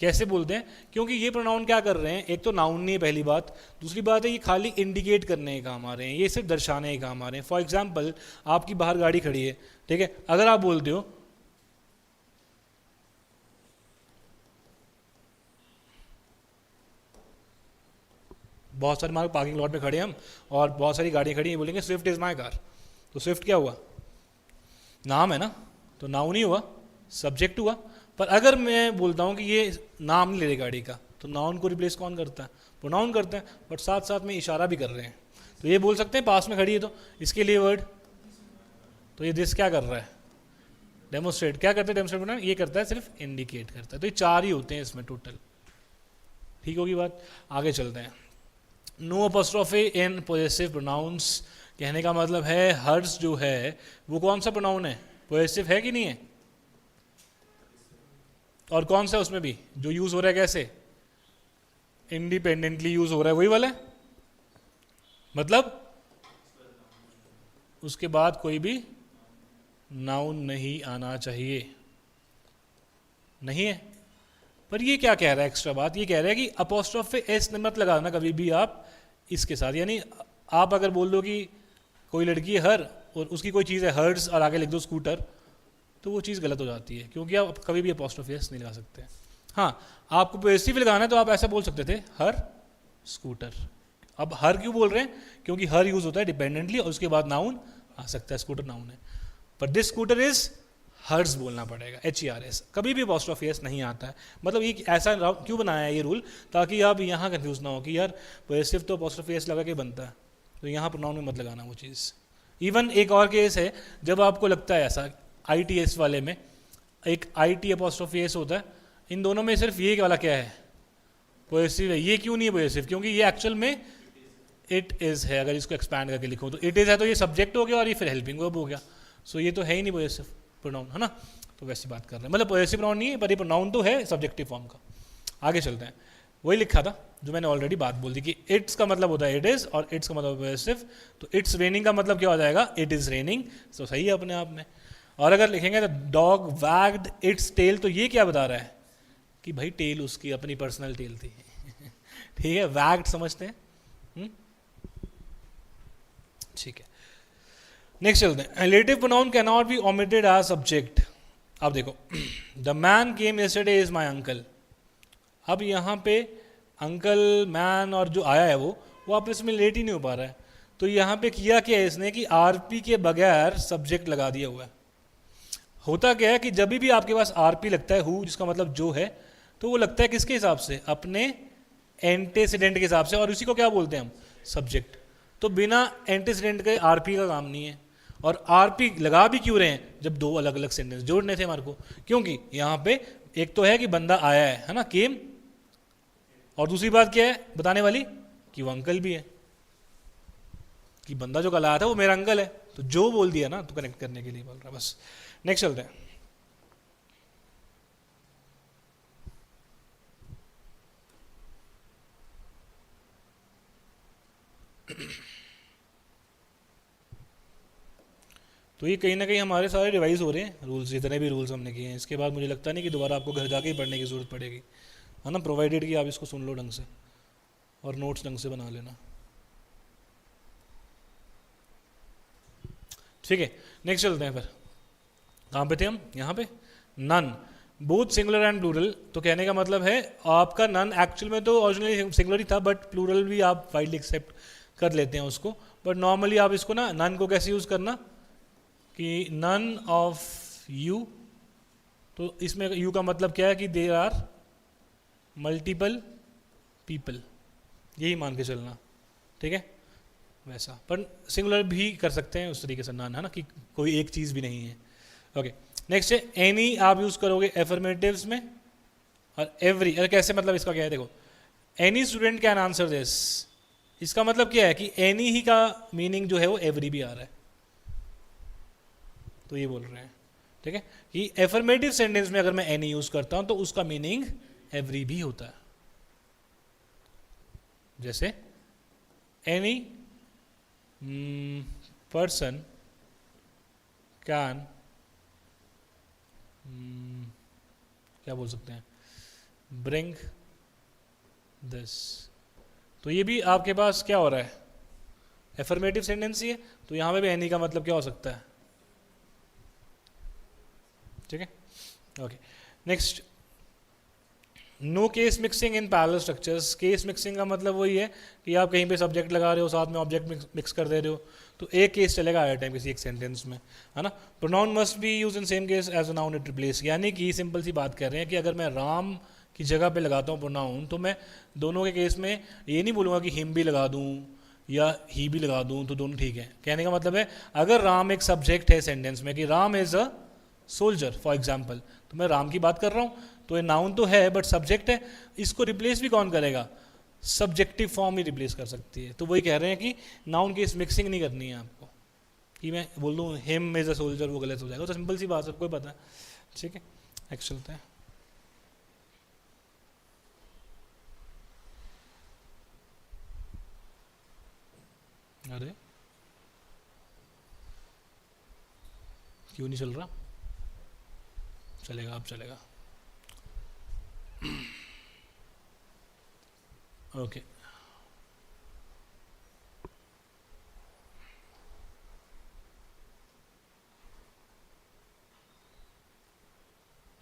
कैसे बोलते हैं? क्योंकि ये प्रोनाउन क्या कर रहे हैं, एक तो नाउन नहीं है पहली बात, दूसरी बात है ये खाली इंडिकेट करने के काम आ रहे हैं, ये सिर्फ दर्शाने के काम आ रहे हैं। फॉर एग्जाम्पल आपकी बाहर गाड़ी खड़ी है, ठीक है, अगर आप बोलते हो बहुत सारे हमारे पार्किंग लॉट में खड़े हम और बहुत सारी गाड़ियाँ खड़ी हैं, बोलेंगे स्विफ्ट इज़ माई कार, तो स्विफ्ट क्या हुआ? नाम है ना, तो नाउन ही हुआ, सब्जेक्ट हुआ। पर अगर मैं बोलता हूँ कि ये नाम नहीं ले रही गाड़ी का, तो नाउन को रिप्लेस कौन करता है? प्रोनाउन करते हैं, बट साथ साथ में इशारा भी कर रहे हैं। तो ये बोल सकते हैं पास में खड़ी है, तो इसके लिए वर्ड, तो ये दिस क्या कर रहा है? डेमोस्ट्रेट। क्या करता है डेमोस्ट्रेट? ये करता है सिर्फ इंडिकेट करता है। तो ये 4 ही होते हैं इसमें टोटल। ठीक होगी बात? आगे चलते हैं। नो अपोस्ट्रोफी इन पोजेसिव प्रोनाउंस, कहने का मतलब है हर्स जो है वो कौन सा प्रोनाउन है? पोजेसिव है कि नहीं है? और कौन सा उसमें भी जो यूज हो रहा है कैसे? इंडिपेंडेंटली यूज हो रहा है, वही वाला है। मतलब उसके बाद कोई भी नाउन नहीं आना चाहिए, नहीं है। पर ये क्या कह रहा है एक्स्ट्रा बात? ये कह रहा है कि अपोस्ट्रोफी एस मत लगाना कभी भी आप इसके साथ। यानी आप अगर बोल दो कि कोई लड़की है हर और उसकी कोई चीज़ है हर्ड्स और आगे लिख दो स्कूटर, तो वो चीज़ गलत हो जाती है, क्योंकि आप कभी भी अपोस्ट्रोफी एस नहीं लगा सकते। हाँ, आपको पॉजिटिव लगाना है तो आप ऐसा बोल सकते थे हर स्कूटर। अब हर क्यों बोल रहे हैं? क्योंकि हर यूज होता है डिपेंडेंटली और उसके बाद नाउन आ सकता है, स्कूटर नाउन है। पर दिस स्कूटर इज हर्स बोलना पड़ेगा, HERS। कभी भी अपोस्ट्रोफी एस नहीं आता है। मतलब ये ऐसा क्यों बनाया है ये रूल? ताकि आप यहाँ कंफ्यूज ना हो कि यार पॉजिटिव तो अपोस्ट्रोफी एस लगा के बनता है, तो यहाँ प्रोनाउन में मत लगाना वो चीज़। इवन एक और केस है, जब आपको लगता है ऐसा, ITS वाले में एक IT अपोस्ट्रोफी एस होता है, इन दोनों में सिर्फ ये वाला क्या है? पॉजिटिव है। ये क्यों नहीं है पॉजिटिव? क्योंकि ये एक्चुअल में इट इज़ है। अगर इसको एक्सपैंड करके लिखो तो इट इज़ है, तो ये सब्जेक्ट हो गया और ये फिर हेल्पिंग वर्ब हो गया। सो ये तो है ही नहीं पॉजिटिव प्रोनाउन, है ना। तो वैसी बात कर रहे हैं, मतलब पॉजिटिव प्रोनाउन नहीं है पर ये प्रोनाउन तो है सब्जेक्टिव फॉर्म का। आगे चलते हैं। वही लिखा था जो मैंने ऑलरेडी बात बोल दी कि इट्स का मतलब होता है इट इज़ और इट्स का मतलब पॉजिटिव। तो इट्स रेनिंग का मतलब क्या हो जाएगा? It is raining. तो सही है अपने आप में। और अगर लिखेंगे तो डॉग वैग्ड इट्स टेल, तो ये क्या बता रहा है कि भाई टेल उसकी अपनी पर्सनल टेल थी। ठीक है, वैग्ड समझते हैं। ठीक है, नेक्स्ट चलते हैं। Relative pronoun can not be omitted as subject. अब देखो, the man came yesterday is my uncle. अब यहाँ पे अंकल, मैन और जो आया है वो आपस में रिलेट ही नहीं हो पा रहा है। तो यहाँ पे किया क्या है इसने कि RP के बगैर सब्जेक्ट लगा दिया हुआ है। होता क्या है कि जब भी आपके पास RP लगता है हु, जिसका मतलब जो है, तो वो लगता है किसके हिसाब से? अपने एंटीसीडेंट के हिसाब से, और उसी को क्या बोलते हैं हम? सब्जेक्ट। तो बिना एंटीसीडेंट के RP का काम नहीं है। और RP लगा भी क्यों रहे हैं जब दो अलग अलग सेंटेंस जोड़ने थे हमारे को? क्योंकि यहाँ पे एक तो है कि बंदा आया है ना, केम, और दूसरी बात क्या है बताने वाली? कि वो अंकल भी है, कि बंदा जो कल आया था वो मेरा अंकल है। तो जो बोल दिया ना, तो कनेक्ट करने के लिए बोल रहा है बस। नेक्स्ट चलते हैं। तो ये कहीं ना कहीं हमारे सारे रिवाइज हो रहे हैं रूल्स, जितने भी रूल्स हमने किए हैं। इसके बाद मुझे लगता नहीं कि दोबारा आपको घर जाके ही पढ़ने की ज़रूरत पड़ेगी, है ना, प्रोवाइडेड कि आप इसको सुन लो ढंग से और नोट्स ढंग से बना लेना। ठीक है, नेक्स्ट चलते हैं फिर। कहाँ पे थे हम? यहाँ पे। None both singular and plural. तो कहने का मतलब है आपका नन एक्चुअल में तो ओरिजिनली सिंगुलर ही था, बट प्लूरल भी आप वाइडली एक्सेप्ट कर लेते हैं उसको। बट नॉर्मली आप इसको ना, नन को कैसे यूज़ करना कि नन ऑफ यू, तो इसमें यू का मतलब क्या है कि देयर आर मल्टीपल पीपल, यही मान के चलना। ठीक है, वैसा। पर सिंगुलर भी कर सकते हैं उस तरीके से नन, है ना, कि कोई एक चीज़ भी नहीं है। ओके, नेक्स्ट है एनी। आप यूज़ करोगे एफर्मेटिव्स में, और एवरी अरे कैसे, मतलब इसका क्या है देखो, any student can answer this. इसका मतलब क्या है कि एनी ही का मीनिंग जो है वो एवरी भी आ रहा है, तो ये बोल रहे हैं। ठीक है, कि एफर्मेटिव सेंटेंस में अगर मैं एनी यूज करता हूं तो उसका मीनिंग एवरी भी होता है। जैसे एनी पर्सन कैन, क्या बोल सकते हैं, ब्रिंग दिस। तो ये भी आपके पास क्या हो रहा है, एफर्मेटिव सेंटेंस ही है, तो यहाँ पे भी एनी का मतलब क्या हो सकता है, ठीक है। Okay, next, no case mixing in parallel structures. Case mixing का मतलब वही है कि आप कहीं पे सब्जेक्ट लगा रहे हो, साथ में ऑब्जेक्ट मिक्स कर दे रहे हो, तो एक केस चलेगा हर टाइम किसी एक सेंटेंस में, है ना। Pronoun must be use in same case as a noun it replace. यानी कि सिंपल सी बात कर रहे हैं कि अगर मैं राम की जगह पे लगाता हूँ प्रोनाउन, तो मैं दोनों के केस में ये नहीं बोलूँगा कि हिम भी लगा दूँ या ही भी लगा दूँ तो दोनों ठीक है। कहने का मतलब है अगर राम एक सब्जेक्ट है सेंटेंस में कि Ram is a soldier for example, तो मैं राम की बात कर रहा हूँ, तो ये नाउन तो है बट सब्जेक्ट है, इसको रिप्लेस भी कौन करेगा, सब्जेक्टिव फॉर्म ही रिप्लेस कर सकती है। तो वही कह रहे हैं कि नाउन केस मिक्सिंग नहीं करनी है आपको, कि मैं बोल दूँ हिम इज़ अ सोल्जर, वो गलत हो जाएगा। तो सिंपल सी बात सबको पता है, ठीक है। नेक्स्ट चलते हैं। अरे क्यों नहीं चल रहा, चलेगा अब चलेगा। ओके,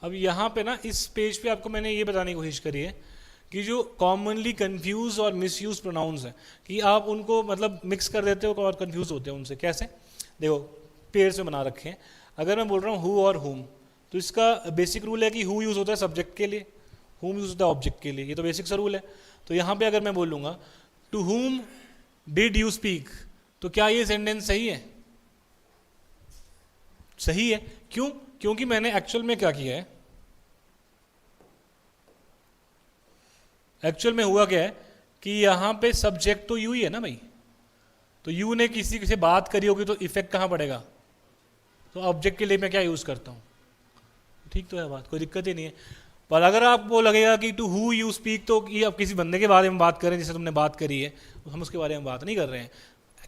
अब यहाँ पे ना इस पेज पे आपको मैंने ये बताने की कोशिश करी है कि जो कॉमनली कंफ्यूज और मिसयूज प्रोनाउंस हैं कि आप उनको मतलब मिक्स कर देते हो और कंफ्यूज होते हो उनसे। कैसे, देखो पेयर से बना रखे हैं। अगर मैं बोल रहा हूँ हु और हुम, तो इसका बेसिक रूल है कि हु यूज़ होता है सब्जेक्ट के लिए, हुम यूज़ होता है ऑब्जेक्ट के लिए, ये तो बेसिक सा रूल है। तो यहाँ पे अगर मैं बोलूँगा to whom did you speak, तो क्या ये सेंटेंस सही है, सही है। क्यों, क्योंकि मैंने एक्चुअल में क्या किया है, एक्चुअल में हुआ क्या है कि यहाँ पे सब्जेक्ट तो यू ही है ना भाई, तो यू ने किसी से बात करी होगी तो इफेक्ट कहाँ पड़ेगा, तो ऑब्जेक्ट के लिए मैं क्या यूज़ करता हूँ, ठीक तो है बात, कोई दिक्कत ही नहीं है। पर अगर आपको लगेगा कि टू हु यू स्पीक, तो कि आप किसी बंदे के बारे में बात करें जैसे तुमने बात करी है, तो हम उसके बारे में बात नहीं कर रहे हैं,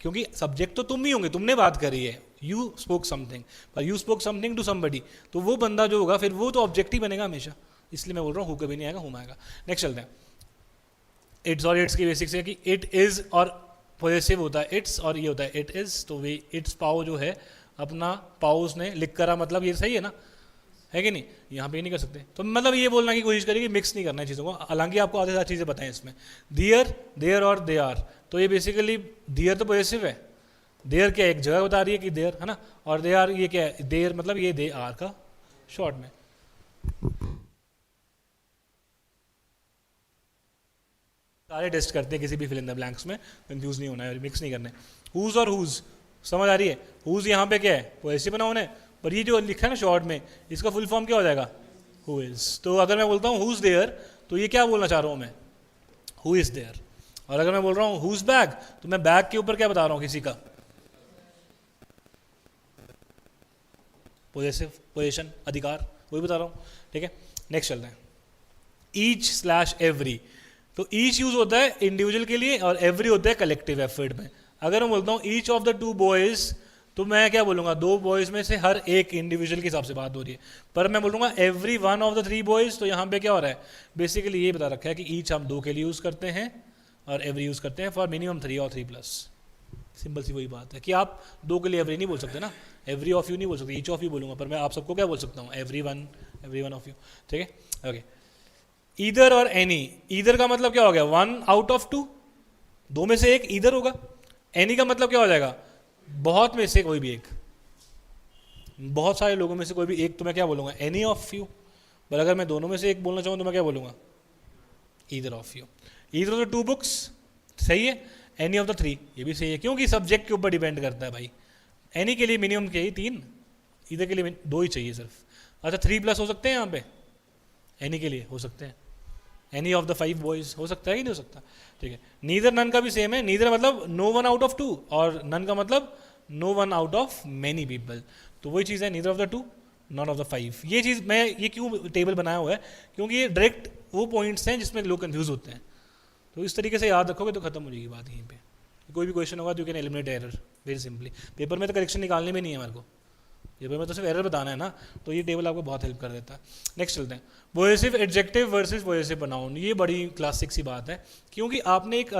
क्योंकि सब्जेक्ट तो तुम ही होंगे, तुमने बात करी है, यू स्पोक समथिंग, पर you spoke something to somebody, तो वो बंदा जो होगा फिर वो तो ऑब्जेक्ट ही बनेगा हमेशा, इसलिए मैं बोल रहा हूँ हु कभी नहीं आएगा, हुम आएगा। नेक्स्ट चलते हैं। इट्स और इट्स की बेसिक्स है कि इट इज़ और पॉजेसिव होता है इट्स, और ये होता है इट इज़, तो वे इट्स पाओ जो है अपना पाओ उसने लिख करा, मतलब ये सही है ना, है कि नहीं, यहाँ पे नहीं कर सकते। तो मतलब ये बोलना की कोशिश करिए कि मिक्स नहीं करना है चीज़ों को, हालांकि आपको आधे सारी चीज़ें बताएं इसमें। दियर, देयर और दे आर, तो ये बेसिकली दियर तो पॉजेसिव है, देयर क्या एक जगह बता रही है कि देयर है ना, और दे आर ये क्या है, देयर मतलब ये दे आर का शॉर्ट में। सारे टेस्ट करते हैं किसी भी फिल इन द ब्लैंक्स में, कंफ्यूज नहीं होना है, मिक्स नहीं करना है। हुज और हुज समझ आ रही है, हुज यहाँ पे क्या है, पॉजेसिव नाउन है, पर ये जो लिखा है ना शॉर्ट में, इसका फुल फॉर्म क्या हो जाएगा, हु इज। तो अगर मैं बोलता हूँ हुज देयर, तो ये क्या बोलना चाह रहा हूँ मैं, हु इज देयर। और अगर मैं बोल रहा हूँ हुज बैग, तो मैं बैग के ऊपर क्या बता रहा हूँ, किसी का पोजेसिव, पोजेशन, अधिकार, वही बता रहा हूँ, ठीक है। नेक्स्ट चलते हैं। ईच स्लैश एवरी, तो ईच यूज होता है इंडिविजुअल के लिए और एवरी होता है कलेक्टिव एफर्ट में। अगर मैं बोलता हूँ each of the to boys, तो मैं क्या बोलूँगा, दो बॉयज़ में से हर एक इंडिविजुअल के हिसाब से बात हो रही है। पर मैं बोलूँगा every one of the three boys, तो यहाँ पे क्या हो रहा है, बेसिकली ये बता रखा है कि ईच हम दो के लिए यूज़ करते हैं और एवरी यूज़ करते हैं फॉर मिनिमम थ्री और थ्री प्लस। सिंपल सी वही बात है कि आप दो के लिए एवरी नहीं बोल सकते ना, एवरी ऑफ यू नहीं बोल सकते, ईच ऑफ यू बोलूँगा, पर मैं आप सबको क्या बोल सकता हूँ, एवरी वन ऑफ यू, ठीक है। ओके, ईदर और एनी, ईदर का मतलब क्या हो गया, वन आउट ऑफ टू, दो में से एक ईदर होगा। एनी का मतलब क्या हो जाएगा, बहुत में से कोई भी एक, बहुत सारे लोगों में से कोई भी एक, तो मैं क्या बोलूँगा, एनी ऑफ यू। पर अगर मैं दोनों में से एक बोलना चाहूँ तो मैं क्या बोलूँगा, either of you. Either of the to books सही है, एनी ऑफ द थ्री ये भी सही है, क्योंकि सब्जेक्ट के ऊपर डिपेंड करता है भाई। एनी के लिए मिनिमम चाहिए तीन, ईदर के लिए दो ही चाहिए सिर्फ। अच्छा, थ्री प्लस हो सकते हैं यहाँ पे, एनी के लिए हो सकते हैं, any of the five boys हो सकता है कि नहीं हो सकता, ठीक है। नीदर नन का भी सेम है, नीदर मतलब no one out of two, और नन का मतलब no one out of many people, तो वही चीज़ है, neither of the two none of the five. ये चीज़ मैं ये क्यों टेबल बनाया हुआ है, क्योंकि ये डायरेक्ट वो पॉइंट्स हैं जिसमें लोग कंफ्यूज होते हैं, तो इस तरीके से याद रखोगे तो खत्म हो जाएगी बात यहीं पे। कोई भी क्वेश्चन होगा तो you can eliminate error very simply. Paper में तो करेक्शन निकालने में नहीं है हमारे को, ये मैं तो सिर्फ एरर बताना है ना, तो ये टेबल आपको बहुत हेल्प कर देता है। नेक्स्ट चलते हैं, possessive adjective versus possessive pronoun. ये बड़ी क्लासिक सी बात है, क्योंकि आपने एक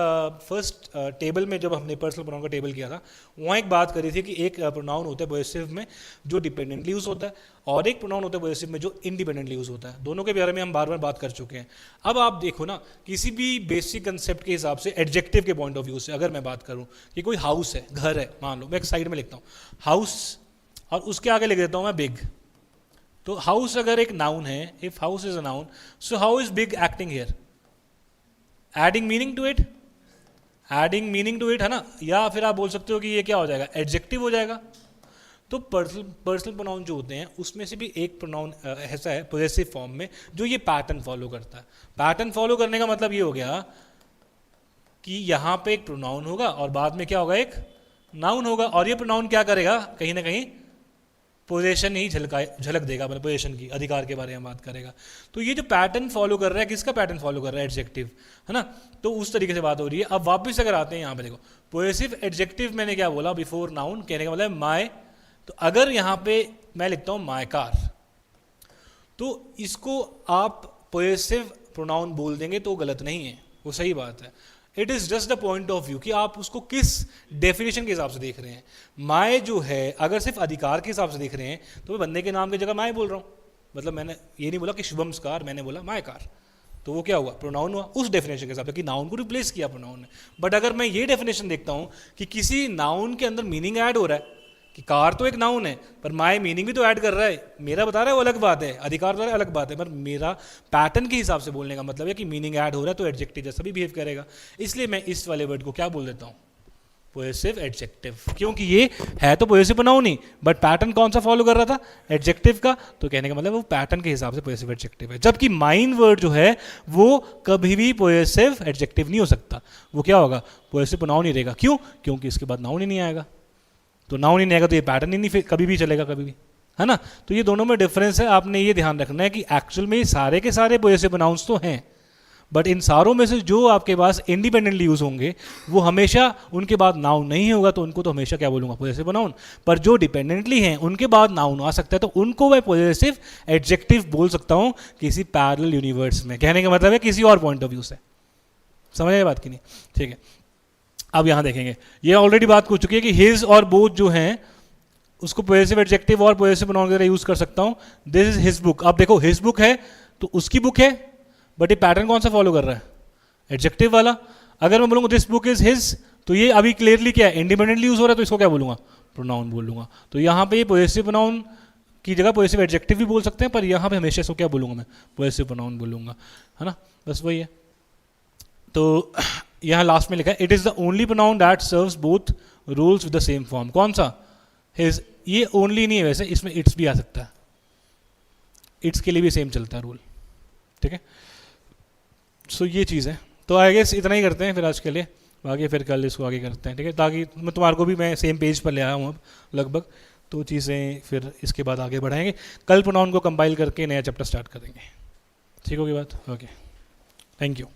फर्स्ट टेबल में जब हमने पर्सनल प्रोनाउन का टेबल किया था, वहाँ एक बात करी थी कि एक प्रोनाउन होता है पोजेसिव में जो डिपेंडेंटली यूज होता है, और एक प्रोनाउन होता है पोजेसिव में जो इंडिपेंडेंटली यूज होता है। दोनों के बारे में हम बार बार बात कर चुके हैं। अब आप देखो ना, किसी भी बेसिक कंसेप्ट के हिसाब से एडजेक्टिव के पॉइंट ऑफ व्यू से अगर मैं बात करूँ कि कोई हाउस है, घर है, मान लो मैं एक साइड में लिखता हूँ हाउस, और उसके आगे लिख देता हूं मैं बिग। तो हाउस अगर एक नाउन है, if house is a noun, so how is big acting here? Adding meaning to it, adding meaning to it, है ना। या फिर आप बोल सकते हो कि ये क्या हो जाएगा, एडजेक्टिव हो जाएगा। तो पर्सनल प्रोनाउन जो होते हैं उसमें से भी एक प्रोनाउन ऐसा है पोजेसिव फॉर्म में जो ये पैटर्न फॉलो करता है। पैटर्न फॉलो करने का मतलब ये हो गया कि यहां पे एक प्रोनाउन होगा और बाद में क्या होगा, एक नाउन होगा, और ये प्रोनाउन क्या करेगा, कहीं ना कहीं पोजेशन ही झलक देगा, मतलब पोजेशन की, अधिकार के बारे में बात करेगा। तो ये जो पैटर्न फॉलो कर रहा है, किसका पैटर्न फॉलो कर रहा है, एडजेक्टिव, है ना। तो उस तरीके से बात हो रही है। अब वापस अगर आते हैं यहाँ पे देखो, पोजेसिव एडजेक्टिव मैंने क्या बोला, बिफोर नाउन, कहने का मतलब माय। तो अगर यहाँ पे मैं लिखता हूँ माय कार, तो इसको आप पोजेसिव प्रोनाउन बोल देंगे तो गलत नहीं है, वो सही बात है। It is just the point of view कि आप उसको किस डेफिनेशन के हिसाब से देख रहे हैं। माय जो है, अगर सिर्फ अधिकार के हिसाब से देख रहे हैं तो मैं बंदे के नाम की जगह माय बोल रहा हूँ। मतलब मैंने ये नहीं बोला कि शुभम्स कार, मैंने बोला माय कार, तो वो क्या हुआ, प्रोनाउन हुआ उस डेफिनेशन के हिसाब से कि नाउन को रिप्लेस किया प्रोनाउन ने। बट अगर मैं ये डेफिनेशन देखता हूँ कि किसी नाउन के अंदर मीनिंग ऐड हो रहा है, कि कार तो एक नाउन है पर माय मीनिंग भी तो ऐड कर रहा है, मेरा बता रहा है वो अलग बात है, अधिकार तो अलग बात है, पर मेरा पैटर्न के हिसाब से बोलने का मतलब है कि मीनिंग ऐड हो रहा है तो एडजेक्टिव जैसा भी बिहेव करेगा। इसलिए मैं इस वाले वर्ड को क्या बोल देता हूँ, पोजेसिव एडजेक्टिव, क्योंकि ये है तो possessive pronoun he, but pattern कौन सा फॉलो कर रहा था, एडजेक्टिव का। तो कहने का मतलब वो पैटर्न के हिसाब से पोजेसिव एडजेक्टिव है। जबकि माइन वर्ड जो है वो कभी भी पोजेसिव एडजेक्टिव नहीं हो सकता, वो क्या होगा, पोजेसिव प्रोनाउन ही रहेगा। क्यों? क्योंकि इसके बाद नाउन ही नहीं आएगा। तो नाउन ही नहीं आएगा तो ये पैटर्न ही नहीं कभी भी चलेगा, कभी भी, है ना। तो ये दोनों में डिफरेंस है, आपने ये ध्यान रखना है कि एक्चुअल में सारे के सारे पोजेसिव प्रोनाउंस तो हैं, बट इन सारों में से जो आपके पास इंडिपेंडेंटली यूज होंगे वो हमेशा उनके बाद नाउन नहीं होगा, तो उनको तो हमेशा क्या बोलूंगा, पोजेसिव प्रोनाउन। पर जो डिपेंडेंटली हैं उनके बाद नाउन आ सकता है, तो उनको मैं पोजेसिव एडजेक्टिव बोल सकता हूं किसी पैरेलल यूनिवर्स में। कहने का मतलब है किसी और पॉइंट ऑफ व्यू से। समझ आए बात की नहीं? ठीक है, अब यहां देखेंगे, ये ऑलरेडी बात हो चुकी है कि हिज और बोथ जो हैं उसको पोजेसिव एडजेक्टिव और पोजेसिव प्रोनाउन की तरह यूज कर सकता हूं। This is his book. अब देखो हिज बुक है तो उसकी बुक है, बट ये पैटर्न कौन सा फॉलो कर रहा है, एडजेक्टिव वाला। अगर मैं बोलूंगा दिस बुक इज हिज, तो ये अभी क्लियरली क्या है, इंडिपेंडेंटली यूज हो रहा है, तो इसको क्या बोलूंगा, प्रोनाउन बोल लूंगा। तो यहाँ पे ये पोजेसिव प्रोनाउन की जगह पोजेसिव एडजेक्टिव भी बोल सकते हैं, पर यहाँ पे हमेशा इसको क्या बोलूंगा, मैं पोजेसिव प्रोनाउन बोलूंगा, है ना। बस वही है। तो यहाँ लास्ट में लिखा है, it is the only pronoun that serves both rules with the same form. कौन सा, हिज। ये ओनली नहीं है वैसे, इसमें इट्स भी आ सकता है, इट्स के लिए भी सेम चलता है रूल, ठीक है। सो ये चीज़ है। तो आई गेस इतना ही करते हैं फिर आज के लिए, बाकी फिर कल इसको आगे करते हैं, ठीक है। ताकि मैं तुम्हारे को भी मैं सेम पेज पर ले आया हूँ अब लगभग, तो चीज़ें फिर इसके बाद आगे बढ़ाएंगे। कल प्रोनाउन को कंपाइल करके नया चैप्टर स्टार्ट करेंगे, ठीक होगी बात? Okay, thank you.